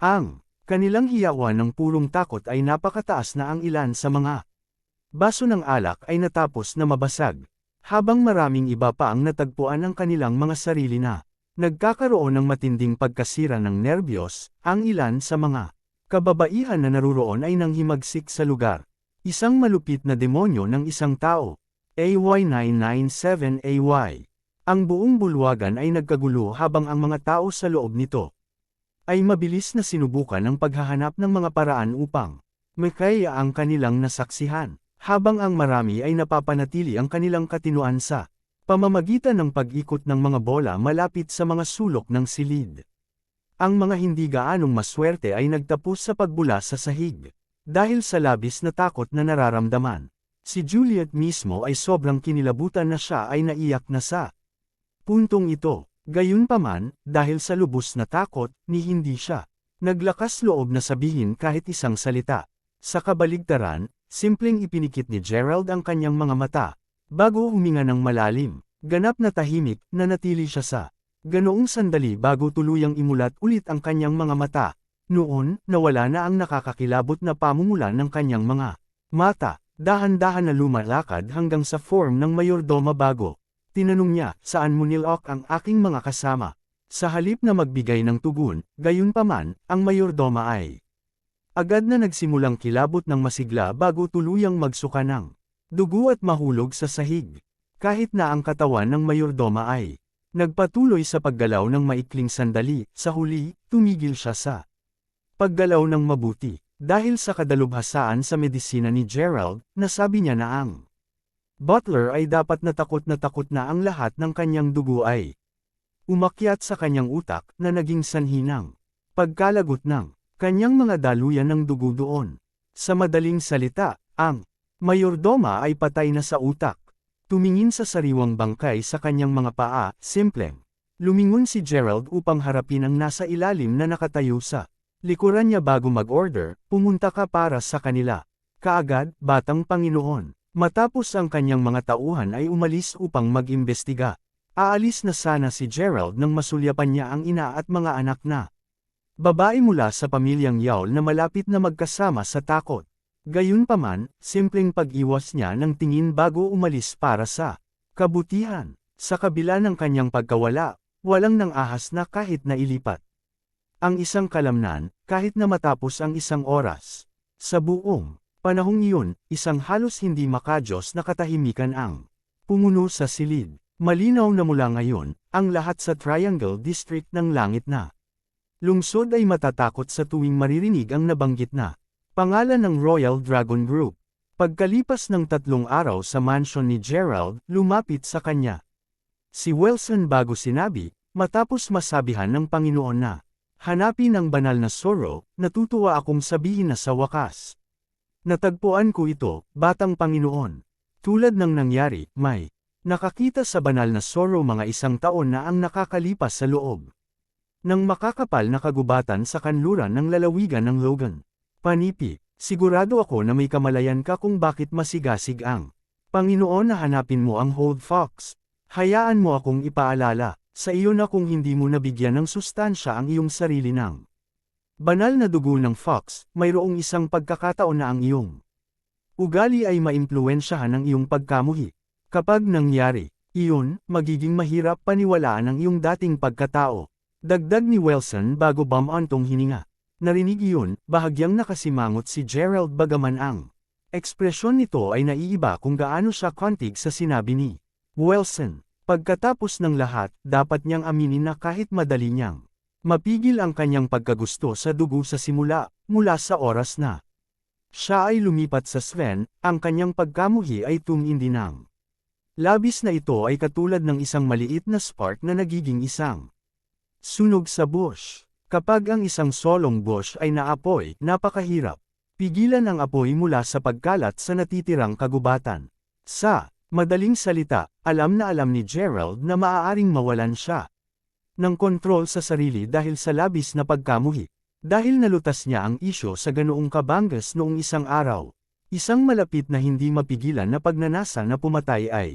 Ang kanilang hiyawan ng purong takot ay napakataas na ang ilan sa mga baso ng alak ay natapos na mabasag, habang maraming iba pa ang natagpuan ng kanilang mga sarili na nagkakaroon ng matinding pagkasira ng nerbiyos. Ang ilan sa mga kababaihan na naruroon ay nanghimagsik sa lugar. Isang malupit na demonyo ng isang tao. AY997AY. Ang buong bulwagan ay nagkagulo habang ang mga tao sa loob nito ay mabilis na sinubukan ang paghahanap ng mga paraan upang makaya ang kanilang nasaksihan, habang ang marami ay napapanatili ang kanilang katinuan sa pamamagitan ng pag-ikot ng mga bola malapit sa mga sulok ng silid. Ang mga hindi gaanong maswerte ay nagtapos sa pagbula sa sahig. Dahil sa labis na takot na nararamdaman, si Juliet mismo ay sobrang kinilabutan na siya ay naiyak na sa puntong ito. Gayunpaman, dahil sa lubos na takot, ni hindi siya naglakas loob na sabihin kahit isang salita. Sa kabaligtaran, simpleng ipinikit ni Gerald ang kanyang mga mata, bago huminga ng malalim. Ganap na tahimik, nanatili siya sa ganoong sandali bago tuluyang imulat ulit ang kanyang mga mata. Noon, nawala na ang nakakakilabot na pamumulan ng kanyang mga mata. Dahan-dahan na lumalakad hanggang sa form ng mayordoma bago tinanong niya, saan mo nilok ang aking mga kasama? Sa halip na magbigay ng tugon, gayunpaman, ang mayordoma ay agad na nagsimulang kilabot ng masigla bago tuluyang magsuka ng dugo at mahulog sa sahig. Kahit na ang katawan ng mayordoma ay nagpatuloy sa paggalaw ng maikling sandali, sa huli, tumigil siya sa paggalaw ng mabuti. Dahil sa kadalubhasaan sa medisina ni Gerald, nasabi niya na ang Butler ay dapat na takot na ang lahat ng kanyang dugo ay umakyat sa kanyang utak na naging sanhi ng pagkalagot ng kanyang mga daluyan ng dugo doon. Sa madaling salita, ang mayordoma ay patay na sa utak. Tumingin sa sariwang bangkay sa kanyang mga paa, simpleng. Lumingon si Gerald upang harapin ang nasa ilalim na nakatayo sa likuran niya bago mag-order, pumunta ka para sa kanila. Kaagad, batang Panginoon. Matapos ang kanyang mga tauhan ay umalis upang mag-imbestiga. Aalis na sana si Gerald nang masulyapan niya ang ina at mga anak na babae mula sa pamilyang Yawl na malapit na magkasama sa takot. Gayunpaman, simpleng pag-iwas niya ng tingin bago umalis para sa kabutihan. Sa kabila ng kanyang pagkawala, walang nang ahas na kahit na ilipat ang isang kalamnan, kahit na matapos ang isang oras. Sa buong panahong iyon, isang halos hindi makajos na katahimikan ang pumuno sa silid. Malinaw na mula ngayon, ang lahat sa Triangle District ng langit na lungsod ay matatakot sa tuwing maririnig ang nabanggit na pangalan ng Royal Dragon Group. Pagkalipas ng 3 araw sa mansion ni Gerald, lumapit sa kanya si Wilson bago sinabi, matapos masabihan ng Panginoon na hanapin ang banal na Zorro, natutuwa akong sabihin na sa wakas natagpuan ko ito, batang Panginoon. Tulad ng nangyari, may nakakita sa banal na Zorro mga 1 taon na ang nakakalipas sa loob ng makakapal na kagubatan sa kanluran ng lalawigan ng Logan. Panipi, sigurado ako na may kamalayan ka kung bakit masigasig ang Panginoon na hanapin mo ang Hold Fox. Hayaan mo akong ipaalala sa iyo na kung hindi mo nabigyan ng sustansya ang iyong sarili ng banal na dugo ng Fox, mayroong isang pagkakataon na ang iyong ugali ay maimpluwensyahan ng iyong pagkamuhi. Kapag nangyari iyon, magiging mahirap paniwalaan ang iyong dating pagkatao. Dagdag ni Wilson bago bumantong hininga. Narinig iyon, bahagyang nakasimangot si Gerald bagaman ang ekspresyon nito ay naiiba kung gaano siya kontig sa sinabi ni Wilson. Pagkatapos ng lahat, dapat niyang aminin na kahit madali niyang mapigil ang kanyang pagkagusto sa dugo sa simula, mula sa oras na siya ay lumipat sa Sven, ang kanyang pagkamuhi ay tumindi ng labis na ito ay katulad ng isang maliit na spark na nagiging isang sunog sa bush. Kapag ang isang solong bush ay naapoy, napakahirap pigilan ang apoy mula sa pagkalat sa natitirang kagubatan. Sa madaling salita, alam ni Gerald na maaaring mawalan siya ng kontrol sa sarili dahil sa labis na pagkamuhi. Dahil nalutas niya ang isyo sa ganoong Kabangas noong isang araw. Isang malapit na hindi mapigilan na pagnanasa na pumatay ay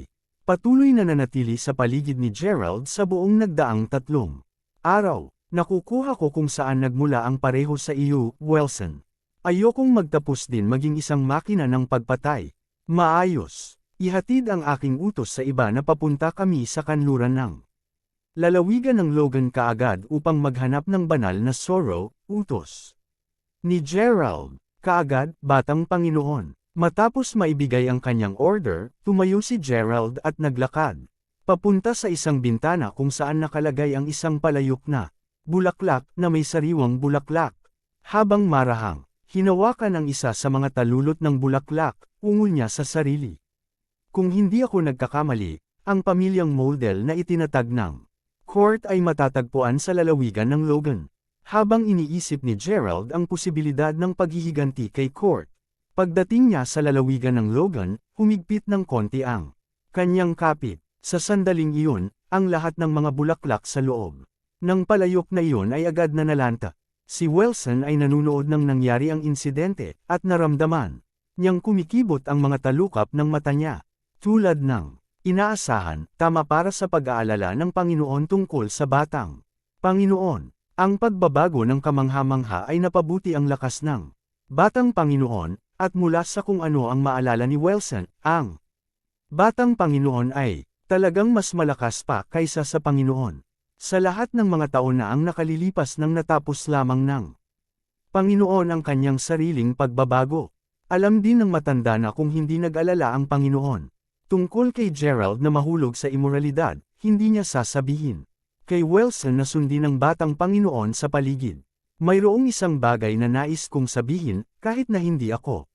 patuloy na nanatili sa paligid ni Gerald sa buong nagdaang 3 araw. Nakukuha ko kung saan nagmula ang pareho sa iyo, Wilson. Ayokong magtapos din maging isang makina ng pagpatay. Maayos. Ihatid ang aking utos sa iba na papunta kami sa kanluran ng lalawigan ng Logan kaagad upang maghanap ng banal na Zorro, utos ni Gerald. Kaagad, batang Panginoon. Matapos maibigay ang kanyang order, tumayo si Gerald at naglakad papunta sa isang bintana kung saan nakalagay ang isang palayok na bulaklak na may sariwang bulaklak. Habang marahang hinawakan ang isa sa mga talulot ng bulaklak, ungol niya sa sarili. Kung hindi ako nagkakamali, ang pamilyang Moldel na itinatag ng Court ay matatagpuan sa lalawigan ng Logan. Habang iniisip ni Gerald ang posibilidad ng paghihiganti kay Court, pagdating niya sa lalawigan ng Logan, humigpit ng konti ang kanyang kapit. Sa sandaling iyon, ang lahat ng mga bulaklak sa loob ng palayok na iyon ay agad na nalanta. Si Wilson ay nanunood ng nangyari ang insidente, at naramdaman niyang kumikibot ang mga talukap ng mata niya. Tulad ng inaasahan, tama para sa pag-aalala ng Panginoon tungkol sa batang Panginoon. Ang pagbabago ng kamangha-mangha ay napabuti ang lakas ng batang Panginoon, at mula sa kung ano ang maalala ni Wilson, ang batang Panginoon ay talagang mas malakas pa kaysa sa Panginoon. Sa lahat ng mga taon na ang nakalilipas nang natapos lamang ng Panginoon ang kanyang sariling pagbabago. Alam din ng matanda na kung hindi nag-alala ang Panginoon tungkol kay Gerald na mahulog sa imoralidad, hindi niya sasabihin kay Wilson na sundin ang batang Panginoon sa paligid. Mayroong isang bagay na nais kong sabihin, kahit na hindi ako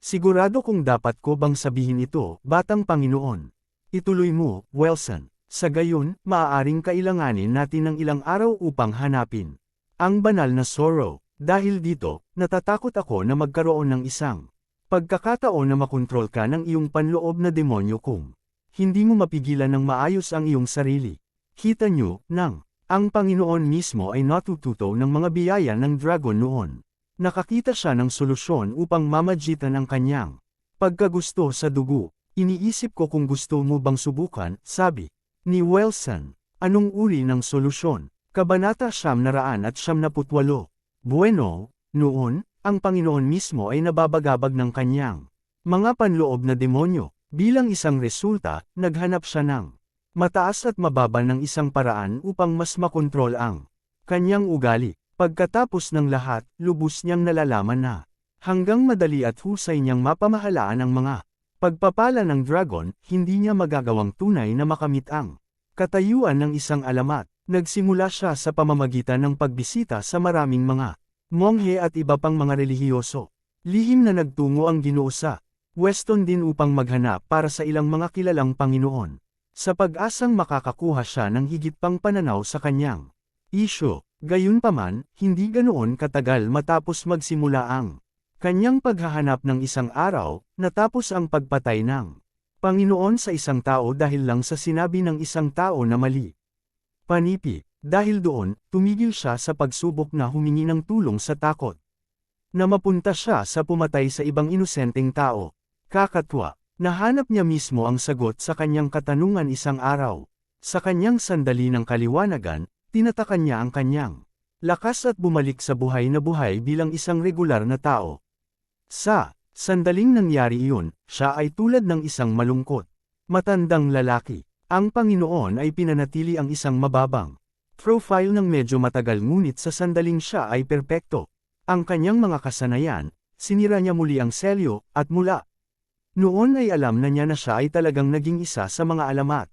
Sigurado kung dapat ko bang sabihin ito, Batang Panginoon. Ituloy mo, Wilson. Sa gayon, maaaring kailanganin natin ng ilang araw upang hanapin ang banal na sorrow. Dahil dito, natatakot ako na magkaroon ng isang pagkakataon na makontrol ka ng iyong panloob na demonyo kung hindi mo mapigilan ng maayos ang iyong sarili. Kita nyo, nang ang Panginoon mismo ay natututo ng mga biyaya ng dragon noon. Nakakita siya ng solusyon upang mamagitan ang kanyang pagkagusto sa dugo. Iniisip ko kung gusto mo bang subukan, sabi ni Wilson. Anong uri ng solusyon? Kabanata 978. Bueno, noon, ang Panginoon mismo ay nababagabag ng kanyang mga panloob na demonyo. Bilang isang resulta, naghanap siya ng mataas at mababa ng isang paraan upang mas makontrol ang kanyang ugali. Pagkatapos ng lahat, lubos niyang nalalaman na hanggang madali at husay niyang mapamahalaan ang mga pagpapala ng dragon, hindi niya magagawang tunay na makamit ang katayuan ng isang alamat. Nagsimula siya sa pamamagitan ng pagbisita sa maraming mga monghe at iba pang mga relihiyoso. Lihim na nagtungo ang Ginoo sa Weston din upang maghanap para sa ilang mga kilalang Panginoon. Sa pag-asang makakakuha siya ng higit pang pananaw sa kanyang isyu. Gayunpaman, hindi ganoon katagal matapos magsimula ang kanyang paghahanap ng isang araw, natapos ang pagpatay ng Panginoon sa isang tao dahil lang sa sinabi ng isang tao na mali. Panipi, dahil doon, tumigil siya sa pagsubok na humingi ng tulong sa takot na mapunta siya sa pumatay sa ibang inosenteng tao. Kakatwa, nahanap niya mismo ang sagot sa kanyang katanungan isang araw. Sa kanyang sandali ng kaliwanagan, tinatakan niya ang kanyang lakas at bumalik sa buhay na buhay bilang isang regular na tao. Sa sandaling nangyari iyon, siya ay tulad ng isang malungkot, matandang lalaki. Ang Panginoon ay pinanatili ang isang mababang profile ng medyo matagal ngunit sa sandaling siya ay perpekto. Ang kanyang mga kasanayan, sinira niya muli ang selyo, at mula noon ay alam na niya na siya ay talagang naging isa sa mga alamat.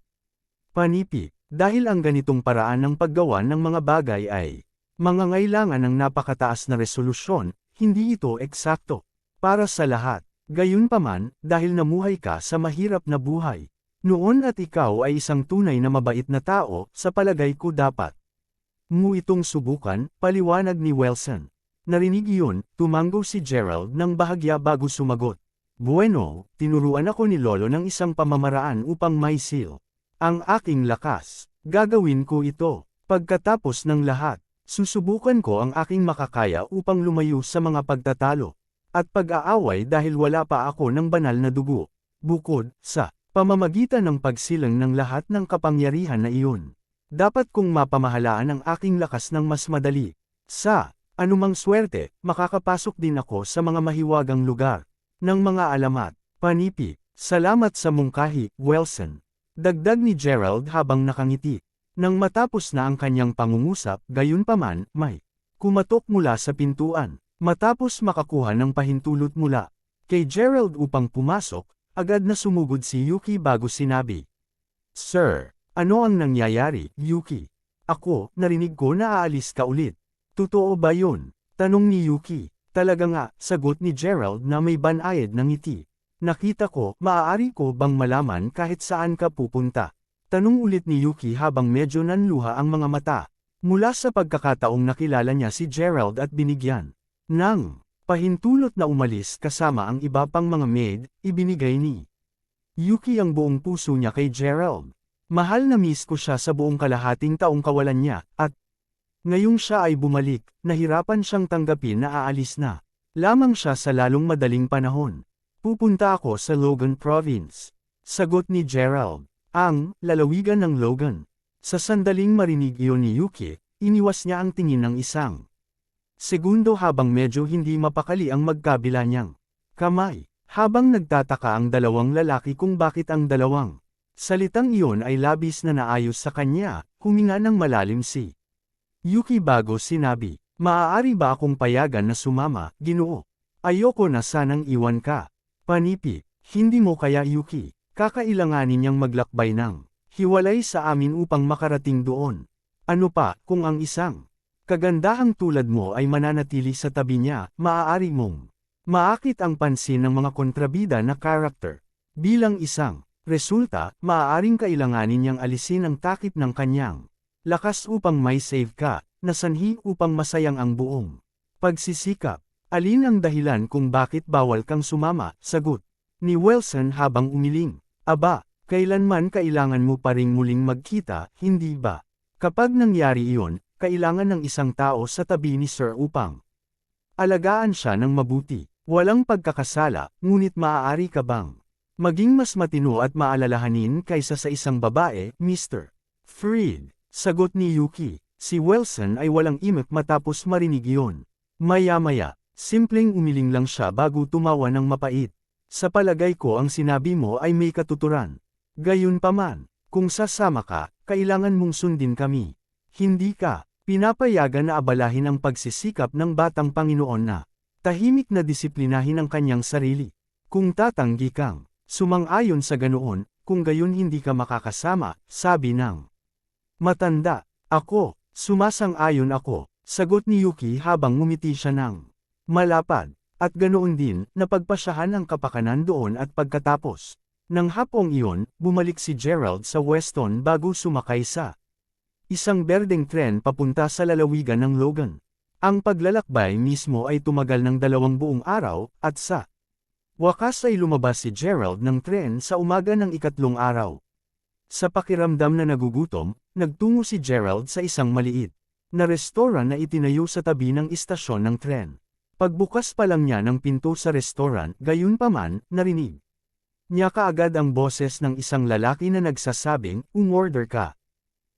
Panipi, dahil ang ganitong paraan ng paggawa ng mga bagay ay mangangailangan ng napakataas na resolusyon, hindi ito eksakto para sa lahat. Gayunpaman, dahil namuhay ka sa mahirap na buhay noon at ikaw ay isang tunay na mabait na tao, sa palagay ko dapat mo itong subukan, paliwanag ni Wilson. Narinig iyon, tumango si Gerald ng bahagya bago sumagot. Bueno, tinuruan ako ni Lolo ng isang pamamaraan upang maisil ang aking lakas. Gagawin ko ito. Pagkatapos ng lahat, susubukan ko ang aking makakaya upang lumayo sa mga pagtatalo at pag-aaway dahil wala pa ako ng banal na dugo. Bukod sa pamamagitan ng pagsilang ng lahat ng kapangyarihan na iyon, dapat kong mapamahalaan ang aking lakas ng mas madali. Sa anumang swerte, makakapasok din ako sa mga mahiwagang lugar ng mga alamat. Panipi, salamat sa mungkahi, Wilson. Dagdag ni Gerald habang nakangiti. Nang matapos na ang kanyang pangungusap, gayunpaman, may kumatok mula sa pintuan. Matapos makakuha ng pahintulot mula kay Gerald upang pumasok, agad na sumugod si Yuki bago sinabi. Sir, ano ang nangyayari, Yuki? Ako, narinig ko na aalis ka ulit. Totoo ba yun? Tanong ni Yuki. Talaga nga, sagot ni Gerald na may banayad ng ngiti. Nakita ko, maaari ko bang malaman kahit saan ka pupunta? Tanong ulit ni Yuki habang medyo nanluha ang mga mata. Mula sa pagkakataong nakilala niya si Gerald at binigyan ng pahintulot na umalis kasama ang iba pang mga maid, ibinigay ni Yuki ang buong puso niya kay Gerald. Mahal na miss ko siya sa buong kalahating taong kawalan niya, at ngayong siya ay bumalik, nahirapan siyang tanggapin na aalis na lamang siya sa lalong madaling panahon. Pupunta ako sa Logan Province. Sagot ni Gerald. Ang lalawigan ng Logan. Sa sandaling marinig iyon ni Yuki, iniwas niya ang tingin ng isang segundo habang medyo hindi mapakali ang magkabila niyang kamay. Habang nagtataka ang dalawang lalaki kung bakit ang dalawang salitang iyon ay labis na naayos sa kanya, huminga ng malalim si Yuki bago sinabi, maaari ba akong payagan na sumama, Ginoo? Ayoko na sanang iwan ka. Panipi, hindi mo kaya Yuki, kakailanganin niyang maglakbay ng hiwalay sa amin upang makarating doon. Ano pa, kung ang isang kagandahang tulad mo ay mananatili sa tabi niya, maaari mong Maakit ang pansin ng mga kontrabida na karakter. Bilang isang resulta, maaaring kailanganin niyang alisin ang takip ng kanyang lakas upang may save ka, na sanhi upang masayang ang buong pagsisikap. Alin ang dahilan kung bakit bawal kang sumama? Sagot ni Wilson habang umiling. Aba, kailanman kailangan mo pa ring muling magkita, hindi ba? Kapag nangyari iyon, kailangan ng isang tao sa tabi ni Sir upang alagaan siya ng mabuti. Walang pagkakasala, ngunit maaari ka bang maging mas matino at maalalahanin kaysa sa isang babae, Mr. Freed? Sagot ni Yuki. Si Wilson ay walang imik matapos marinig iyon. Maya-maya, simpleng umiling lang siya bago tumawa ng mapait. Sa palagay ko ang sinabi mo ay may katuturan. Gayunpaman, kung sasama ka, kailangan mong sundin kami. Hindi ka pinapayagan na abalahin ang pagsisikap ng batang Panginoon na tahimik na disiplinahin ang kanyang sarili. Kung tatanggi kang sumang-ayon sa ganoon, kung gayon hindi ka makakasama, sabi ng matanda. Ako, sumasang-ayon ako, sagot ni Yuki habang ngumiti siya ng malapad. At ganoon din, napagpasyahan ang kapakanan doon at pagkatapos ng hapong iyon, bumalik si Gerald sa Weston bago sumakay sa isang berdeng tren papunta sa lalawigan ng Logan. Ang paglalakbay mismo ay tumagal ng 2 buong araw, at sa wakas ay lumabas si Gerald ng tren sa umaga ng 3 araw. Sa pakiramdam na nagugutom, nagtungo si Gerald sa isang maliit na restoran na itinayo sa tabi ng istasyon ng tren. Pagbukas pa lang niya ng pinto sa restoran, gayunpaman, narinig niya kaagad ang boses ng isang lalaki na nagsasabing, umorder ka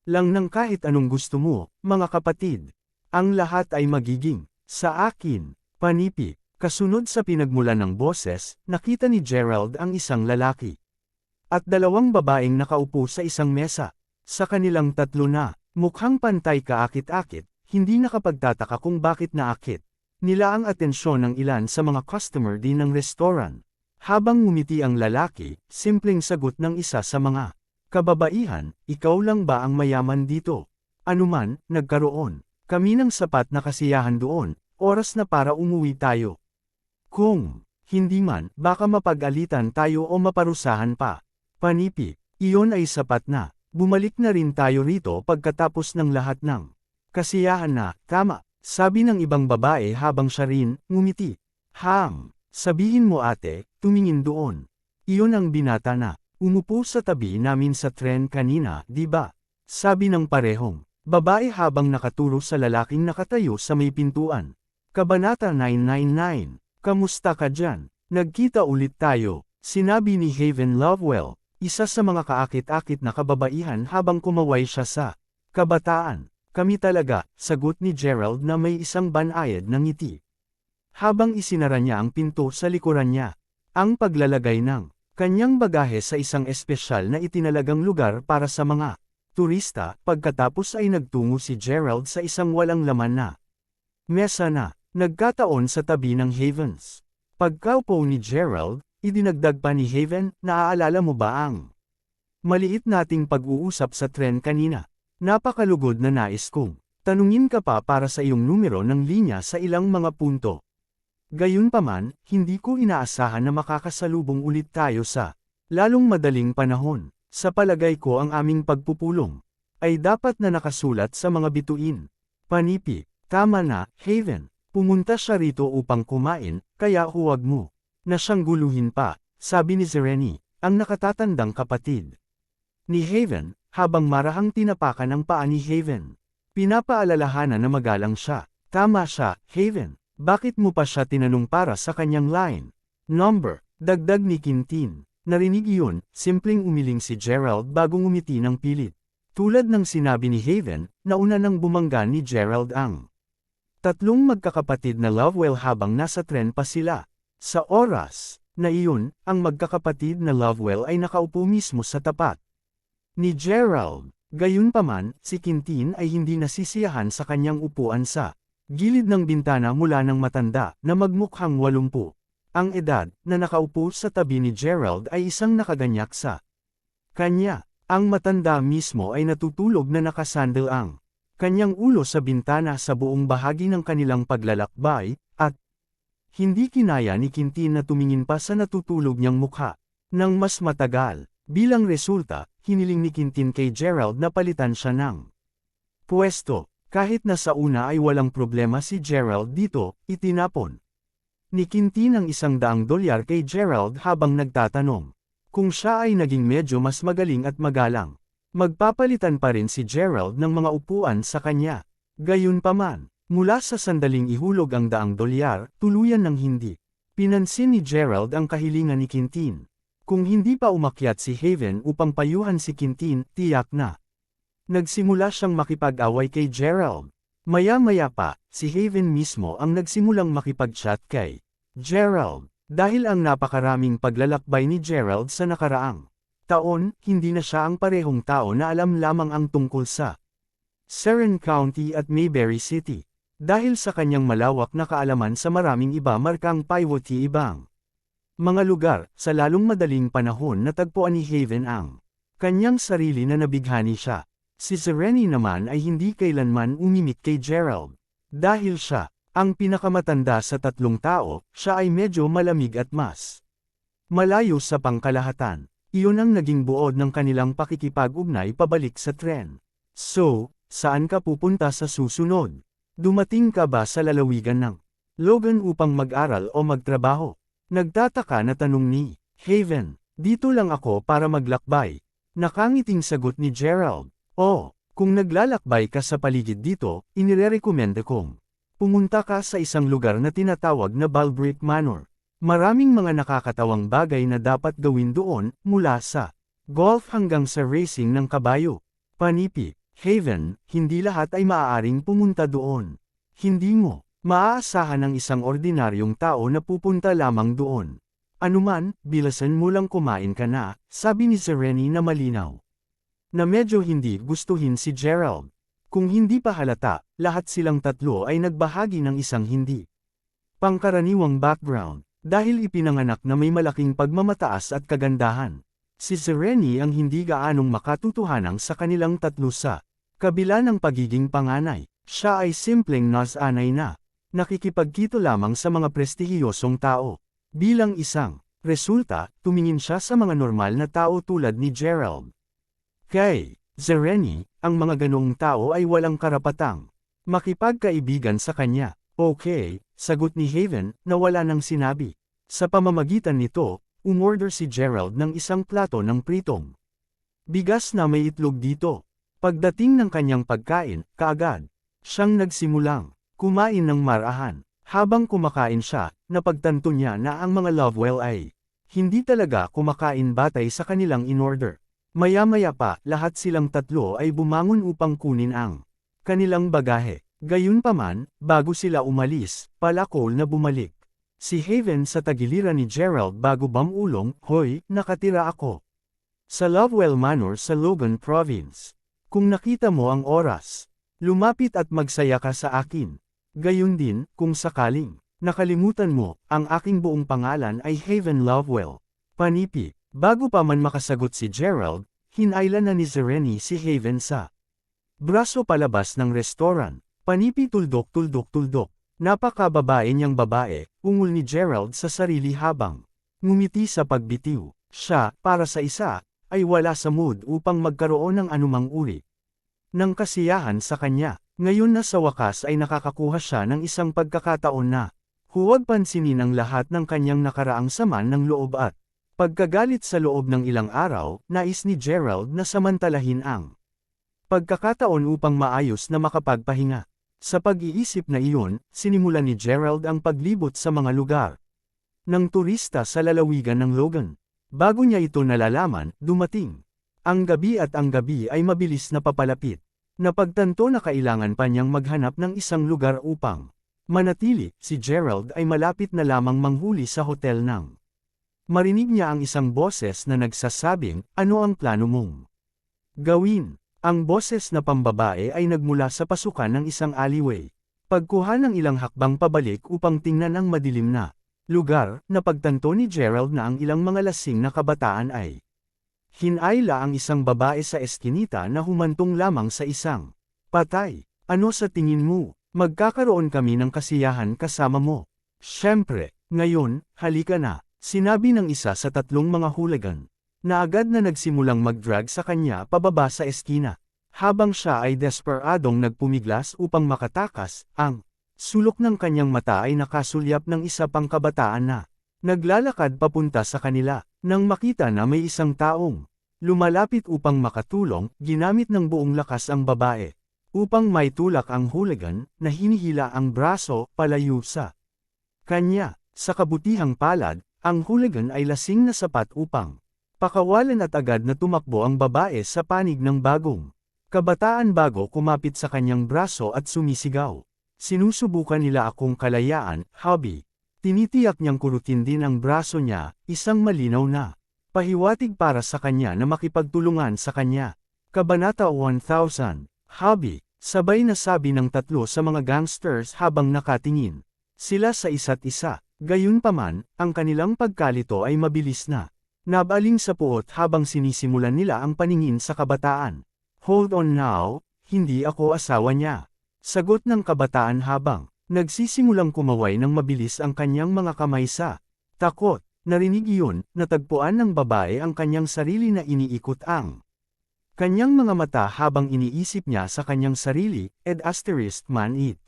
lang ng kahit anong gusto mo, mga kapatid. Ang lahat ay magiging sa akin. Panipi. Kasunod sa pinagmulan ng boses, nakita ni Gerald ang isang lalaki at 2 babaeng nakaupo sa isang mesa. Sa kanilang 3 na mukhang pantay kaakit-akit, hindi nakapagtataka kung bakit naakit nila ang atensyon ng ilan sa mga customer din ng restaurant. Habang ngumiti ang lalaki, simpleng sagot ng isa sa mga kababaihan, ikaw lang ba ang mayaman dito? Anuman, nagkaroon kami ng sapat na kasiyahan doon, oras na para umuwi tayo. Kung hindi man, baka mapag-alitan tayo o maparusahan pa. Panipi, iyon ay sapat na. Bumalik na rin tayo rito pagkatapos ng lahat ng kasiyahan na, tama, sabi ng ibang babae habang siya rin, ngumiti. Sabihin mo ate, tumingin doon. Iyon ang binata na umupo sa tabi namin sa tren kanina, di ba? Sabi ng parehong babae habang nakaturo sa lalaking nakatayo sa may pintuan. Kabanata 999. Kamusta ka dyan? Nagkita ulit tayo, sinabi ni Haven Lovewell, isa sa mga kaakit-akit na kababaihan habang kumaway siya sa kabataan. Kami talaga, sagot ni Gerald na may isang banayad na ngiti. Habang isinara niya ang pinto sa likuran niya, ang paglalagay ng kanyang bagahe sa isang espesyal na itinalagang lugar para sa mga turista, pagkatapos ay nagtungo si Gerald sa isang walang laman na mesa na nagkataon sa tabi ng Havens. Pagkaupo ni Gerald, idinagdag pa ni Haven, naaalala mo ba ang maliit nating pag-uusap sa tren kanina? Napakalugod na nais kong tanungin ka pa para sa iyong numero ng linya sa ilang mga punto. Gayunpaman, hindi ko inaasahan na makakasalubong ulit tayo sa lalong madaling panahon. Sa palagay ko ang aming pagpupulong ay dapat na nakasulat sa mga bituin. Panipi, tama na, Haven. Pumunta siya rito upang kumain, kaya huwag mo na siyang guluhin pa, sabi ni Zereni, ang nakatatandang kapatid ni Haven, habang marahang tinapakan ang paa ni Haven. Pinapaalalahanan na magalang siya. Tama siya, Haven. Bakit mo pa siya tinanong para sa kanyang line number? Dagdag ni Quintin. Narinig iyon, simpleng umiling si Gerald bago ngumiti ng pilit. Tulad ng sinabi ni Haven, nauna nang bumangga ni Gerald ang 3 magkakapatid na Lovewell habang nasa tren pa sila. Sa oras na iyon, ang magkakapatid na Lovewell ay nakaupo mismo sa tapat ni Gerald. Gayunpaman, si Quintin ay hindi nasisiyahan sa kanyang upuan sa gilid ng bintana mula ng matanda na magmukhang 80 ang edad na nakaupo sa tabi ni Gerald ay isang nakaganyak sa kanya. Ang matanda mismo ay natutulog na nakasandal ang kanyang ulo sa bintana sa buong bahagi ng kanilang paglalakbay, at Hindi kinaya ni Quintin na tumingin pa sa natutulog niyang mukha. Nang mas matagal, bilang resulta, hiniling ni Quintin kay Gerald na palitan siya ng pwesto. Kahit na sa una ay walang problema si Gerald dito, itinapon ni Quintin ang $100 kay Gerald habang nagtatanong kung siya ay naging medyo mas magaling at magalang. Magpapalitan pa rin si Gerald ng mga upuan sa kanya. Gayunpaman, mula sa sandaling ihulog ang $100, tuluyan ng hindi pinansin ni Gerald ang kahilingan ni Quintin. Kung hindi pa umakyat si Haven upang payuhan si Quintin, tiyak na nagsimula siyang makipag-away kay Gerald. Maya-maya pa, si Haven mismo ang nagsimulang makipag-chat kay Gerald. Dahil ang napakaraming paglalakbay ni Gerald sa nakaraang taon, hindi na siya ang parehong tao na alam lamang ang tungkol sa Seren County at Mayberry City. Dahil sa kanyang malawak na kaalaman sa maraming iba markang pivoty ibang mga lugar, sa lalong madaling panahon natagpuan ni Haven ang kanyang sarili na nabighani siya. Si Sereni naman ay hindi kailanman umimik kay Gerald. Dahil siya ang pinakamatanda sa tatlong tao, siya ay medyo malamig at mas malayo sa pangkalahatan. Iyon ang naging buod ng kanilang pakikipag-ugnay pabalik sa tren. So, saan ka pupunta sa susunod? Dumating ka ba sa lalawigan ng Logan upang mag-aral o magtrabaho? Nagtataka na tanong ni Haven. Dito lang ako para maglakbay. Nakangiting sagot ni Gerald. Oh, kung naglalakbay ka sa paligid dito, inirerekomenda kong pumunta ka sa isang lugar na tinatawag na Balbrick Manor. Maraming mga nakakatawang bagay na dapat gawin doon, mula sa golf hanggang sa racing ng kabayo. Panipi, Haven, hindi lahat ay maaaring pumunta doon. Hindi mo maaasahan ng isang ordinaryong tao na pupunta lamang doon. Anuman, bilasan mo lang kumain ka na, sabi ni Sereni na malinaw na medyo hindi gustuhin si Gerald. Kung hindi pa halata, lahat silang tatlo ay nagbahagi ng isang hindi pangkaraniwang background, dahil ipinanganak na may malaking pagmamataas at kagandahan. Si Sereni ang hindi gaanong makatutuhanang sa kanilang tatlo sa kabila ng pagiging panganay. Siya ay simpleng nasanay na nakikipagkito lamang sa mga prestihiyosong tao. Bilang isang resulta, tumingin siya sa mga normal na tao tulad ni Gerald. Kay Sereni, ang mga ganoong tao ay walang karapatang makipagkaibigan sa kanya. Okay, sagot ni Haven, na wala nang sinabi. Sa pamamagitan nito, umorder si Gerald ng isang plato ng pritong bigas na may itlog dito. Pagdating ng kanyang pagkain, kaagad siyang nagsimulang kumain ng marahan. Habang kumakain siya, napagtanto niya na ang mga Lovewell ay hindi talaga kumakain batay sa kanilang in-order. Maya-maya pa, lahat silang tatlo ay bumangon upang kunin ang kanilang bagahe. Gayunpaman, bago sila umalis, palakol na bumalik si Haven sa tagiliran ni Gerald bago bamulong, "Hoy, nakatira ako sa Lovewell Manor sa Logan Province. Kung nakita mo ang oras, lumapit at magsaya ka sa akin. Gayun din, kung sakaling nakalimutan mo, ang aking buong pangalan ay Haven Lovewell." Panipi. Bago pa man makasagot si Gerald, hinailan na ni Sereni si Haven sa braso palabas ng restaurant. Panipi, tuldok. Napakababae niyang babae, ungol ni Gerald sa sarili habang ngumiti sa pagbitiw. Siya, para sa isa, ay wala sa mood upang magkaroon ng anumang uri ng kasiyahan sa kanya. Ngayon na sa wakas ay nakakakuha siya ng isang pagkakataon na huwag pansinin ang lahat ng kanyang nakaraang sama ng loob at pagkagalit sa loob ng ilang araw. Nais ni Gerald na samantalahin ang pagkakataon upang maayos na makapagpahinga. Sa pag-iisip na iyon, sinimulan ni Gerald ang paglibot sa mga lugar ng turista sa lalawigan ng Logan. Bago niya ito nalalaman, dumating ang gabi at ang gabi ay mabilis na papalapit. Napagtanto na kailangan pa niyang maghanap ng isang lugar upang manatili. Si Gerald ay malapit na lamang manghuli sa hotel nang marinig niya ang isang boses na nagsasabing, "Ano ang plano mong gawin?" Ang boses na pambabae ay nagmula sa pasukan ng isang alleyway. Pagkuha ng ilang hakbang pabalik upang tingnan ang madilim na lugar, napagtanto ni Gerald na ang ilang mga lasing na kabataan ay hinayla ang isang babae sa eskinita na humantong lamang sa isang patay. "Ano sa tingin mo? Magkakaroon kami ng kasiyahan kasama mo." Siyempre, ngayon, halika na, sinabi ng isa sa tatlong mga hooligan, na agad na nagsimulang mag-drag sa kanya pababa sa eskina. Habang siya ay desperadong nagpumiglas upang makatakas, ang sulok ng kanyang mata ay nakasulyap ng isa pang kabataan na naglalakad papunta sa kanila. Nang makita na may isang taong lumalapit upang makatulong, ginamit ng buong lakas ang babae upang maitulak ang hooligan na hinihila ang braso palayo sa kanya. Sa kabutihang palad, ang hooligan ay lasing na sapat upang pakawalan at agad na tumakbo ang babae sa panig ng bagong kabataan bago kumapit sa kanyang braso at sumisigaw. Sinusubukan nila akong kalayaan, hubby. Tinitiyak niyang kurutin din ang braso niya, isang malinaw na pahiwatig para sa kanya na makipagtulungan sa kanya. Kabanata 1000, hubby, sabay na sabi ng tatlo sa mga gangsters habang nakatingin sila sa isa't isa. Gayunpaman, ang kanilang pagkalito ay mabilis na nabaling sa puot habang sinisimulan nila ang paningin sa kabataan. Hold on now, hindi ako asawa niya. Sagot ng kabataan habang nagsisimulang kumaway ng mabilis ang kanyang mga kamay sa takot. Narinig iyon, natagpuan ng babae ang kanyang sarili na iniikot ang kanyang mga mata habang iniisip niya sa kanyang sarili, man it.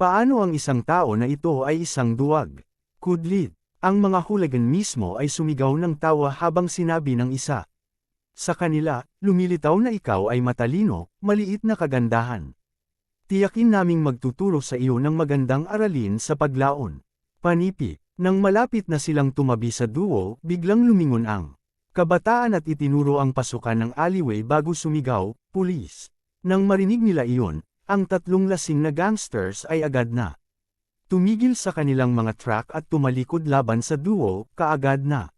Paano ang isang tao na ito ay isang duwag? Kudlit. Ang mga hooligan mismo ay sumigaw ng tawa habang sinabi ng isa sa kanila, lumilitaw na ikaw ay matalino, maliit na kagandahan. Tiyakin naming magtuturo sa iyo ng magandang aralin sa paglaon. Panipi. Nang malapit na silang tumabi sa duo, biglang lumingon ang kabataan at itinuro ang pasukan ng alleyway bago sumigaw, pulis. Nang marinig nila iyon, ang tatlong lasing na gangsters ay agad na tumigil sa kanilang mga truck at tumalikod laban sa duo, kaagad na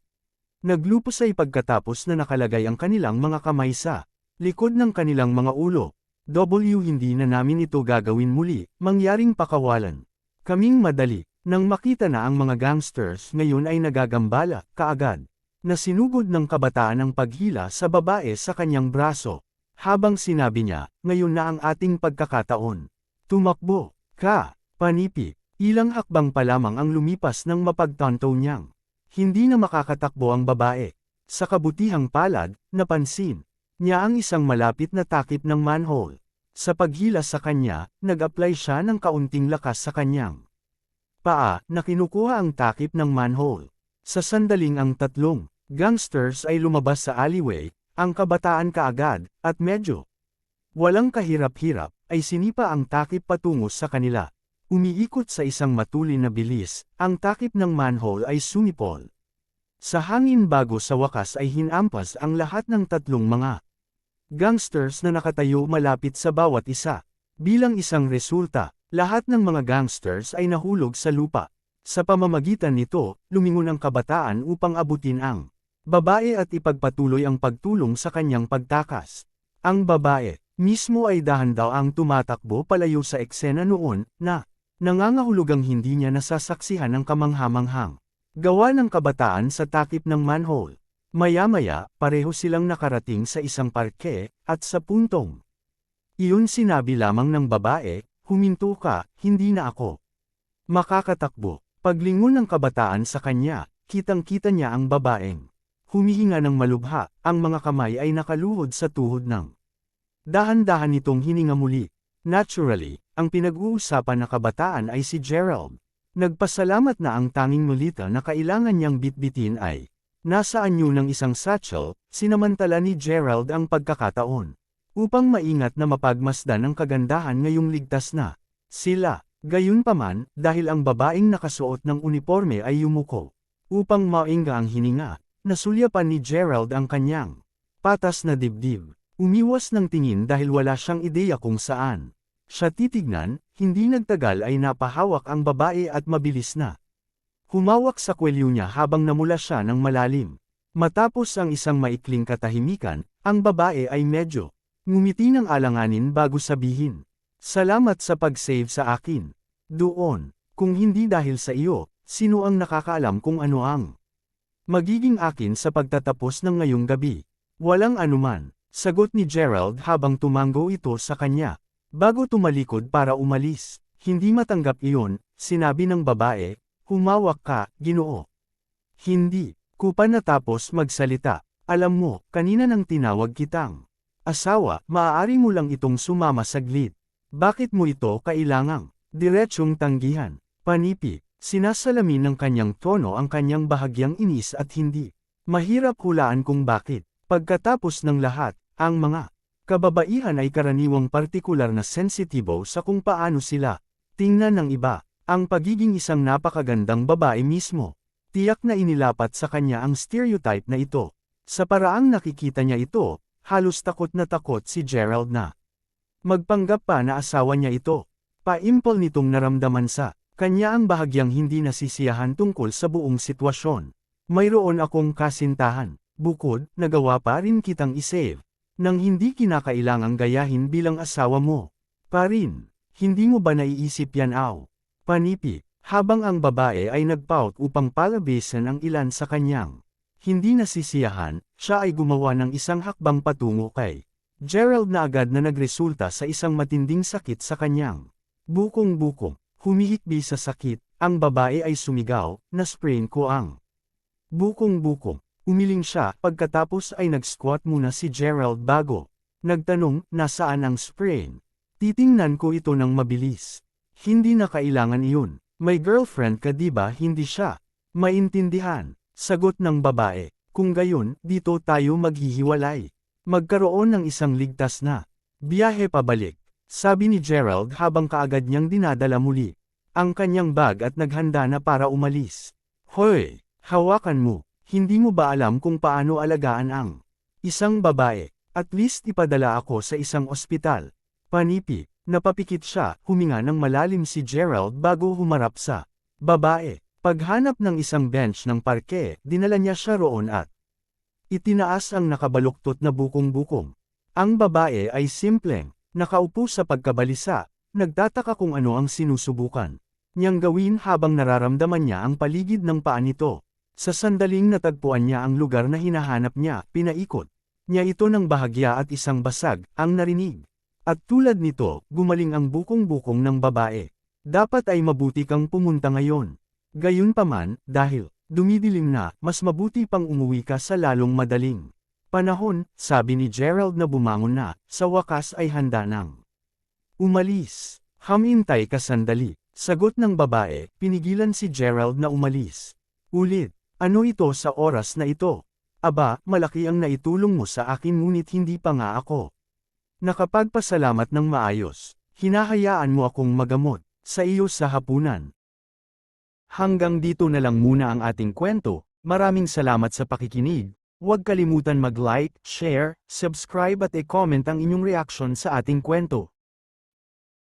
naglupos ay pagkatapos na nakalagay ang kanilang mga kamay sa likod ng kanilang mga ulo. Hindi na namin ito gagawin muli, mangyaring pakawalan. Kaming madali. Nang makita na ang mga gangsters ngayon ay nagagambala, kaagad na sinugod ng kabataan ang paghila sa babae sa kanyang braso. Habang sinabi niya, ngayon na ang ating pagkakataon. Tumakbo ka, panipi. Ilang hakbang pa lamang ang lumipas ng mapagtanto niyang hindi na makakatakbo ang babae. Sa kabutihang palad, napansin niya ang isang malapit na takip ng manhole. Sa paghila sa kanya, nag-apply siya ng kaunting lakas sa kanyang paa na kinukuha ang takip ng manhole. Sa sandaling ang tatlong gangsters ay lumabas sa alleyway, ang kabataan kaagad, at medyo walang kahirap-hirap, ay sinipa ang takip patungo sa kanila. Umiikot sa isang matulin na bilis, ang takip ng manhole ay sumipol sa hangin bago sa wakas ay hinampas ang lahat ng tatlong mga gangsters na nakatayo malapit sa bawat isa. Bilang isang resulta, lahat ng mga gangsters ay nahulog sa lupa. Sa pamamagitan nito, lumingon ang kabataan upang abutin ang babae at ipagpatuloy ang pagtulong sa kanyang pagtakas. Ang babae mismo ay dahan-daang tumatakbo palayo sa eksena noon na nangangahulugang hindi niya nasasaksihan ang kamanghamanghang gawa ng kabataan sa takip ng manhole. Maya-maya, pareho silang nakarating sa isang parke, at sa puntong iyon sinabi lamang ng babae, huminto ka, hindi na ako makakatakbo. Paglingon ng kabataan sa kanya, kitang-kita niya ang babaeng humihinga ng malubha, ang mga kamay ay nakaluhod sa tuhod ng dahan-dahan nitong hininga muli. Naturally, ang pinag-uusapan na kabataan ay si Gerald. Nagpasalamat na ang tanging mulita na kailangan niyang bitbitin ay nasa anyo ng isang satchel, sinamantala ni Gerald ang pagkakataon upang maingat na mapagmasdan ang kagandahan ngayong ligtas na sila. Gayunpaman, dahil ang babaeng nakasuot ng uniforme ay yumuko upang maingga ang hininga, nasulyapan ni Gerald ang kanyang patas na dibdib. Umiwas ng tingin dahil wala siyang ideya kung saan siya titignan. Hindi nagtagal ay napahawak ang babae at mabilis na humawak sa kwelyo niya habang namula siya ng malalim. Matapos ang isang maikling katahimikan, ang babae ay medyo ngumiti ng alanganin bago sabihin, "Salamat sa pag-save sa akin. Doon, kung hindi dahil sa iyo, sino ang nakakaalam kung ano ang magiging akin sa pagtatapos ng ngayong gabi?" "Walang anuman," sagot ni Gerald habang tumango ito sa kanya. Bago tumalikod para umalis, "Hindi matanggap iyon," sinabi ng babae, Humawak ka, Ginoo. Hindi ko pa natapos magsalita. Alam mo, kanina nang tinawag kitang asawa, maaari mo lang itong sumama saglit. Bakit mo ito kailangang diretsyong tanggihan? Panipi, sinasalamin ng kanyang tono ang kanyang bahagyang inis at hindi mahirap hulaan kung bakit. Pagkatapos ng lahat, ang mga kababaihan ay karaniwang partikular na sensitibo sa kung paano sila tingnan ng iba. Ang pagiging isang napakagandang babae mismo, tiyak na inilapat sa kanya ang stereotype na ito. Sa paraang nakikita niya ito, halos takot na takot si Gerald na magpanggap pa na asawa niya ito. Paimpol nitong naramdaman sa kanya ang bahagyang hindi nasisiyahan tungkol sa buong sitwasyon. Mayroon akong kasintahan, bukod, nagawa pa rin kitang isave, nang hindi kinakailangang gayahin bilang asawa mo. Parin, hindi mo ba naiisip yan aw? Panipi, habang ang babae ay nagpaut upang palabasin ang ilan sa kanyang hindi nasisiyahan, siya ay gumawa ng isang hakbang patungo kay Gerald na agad na nagresulta sa isang matinding sakit sa kanyang bukong-bukong. Humihikbi sa sakit, ang babae ay sumigaw, "Na-sprain ko ang bukong-bukong." Umiling siya, pagkatapos ay nag-squat muna si Gerald bago nagtanong, "Nasaan ang sprain?" "Titingnan ko ito ng mabilis." "Hindi na kailangan iyon. May girlfriend ka diba?" "Hindi siya maintindihan," sagot ng babae. "Kung gayon, dito tayo maghihiwalay. Magkaroon ng isang ligtas na biyahe pabalik," sabi ni Gerald habang kaagad niyang dinadala muli ang kanyang bag at naghanda na para umalis. "Hoy, hawakan mo. Hindi mo ba alam kung paano alagaan ang isang babae? At least ipadala ako sa isang ospital." Panipi, napapikit siya, huminga ng malalim si Gerald bago humarap sa babae. Paghanap ng isang bench ng parke, dinala niya siya roon at itinaas ang nakabaluktot na bukong-bukong. Ang babae ay simpleng nakaupo sa pagkabalisa, nagtataka kung ano ang sinusubukan niyang gawin habang nararamdaman niya ang paligid ng paa nito. Sa sandaling natagpuan niya ang lugar na hinahanap niya, pinaikot niya ito ng bahagya at isang basag ang narinig. At tulad nito, gumaling ang bukong-bukong ng babae. "Dapat ay mabuti kang pumunta ngayon. Gayunpaman, dahil dumidilim na, mas mabuti pang umuwi ka sa lalong madaling panahon," sabi ni Gerald na bumangon na, sa wakas ay handa nang umalis. "Hamintay ka sandali," sagot ng babae, pinigilan si Gerald na umalis. Ulit, "Ano ito sa oras na ito? Aba, malaki ang naitulong mo sa akin ngunit hindi pa nga ako nakapagpasalamat ng maayos. Hinahayaan mo akong magamot sa iyo sa hapunan." Hanggang dito na lang muna ang ating kwento. Maraming salamat sa pakikinig. Huwag kalimutan mag-like, share, subscribe at i-comment ang inyong reaksyon sa ating kwento.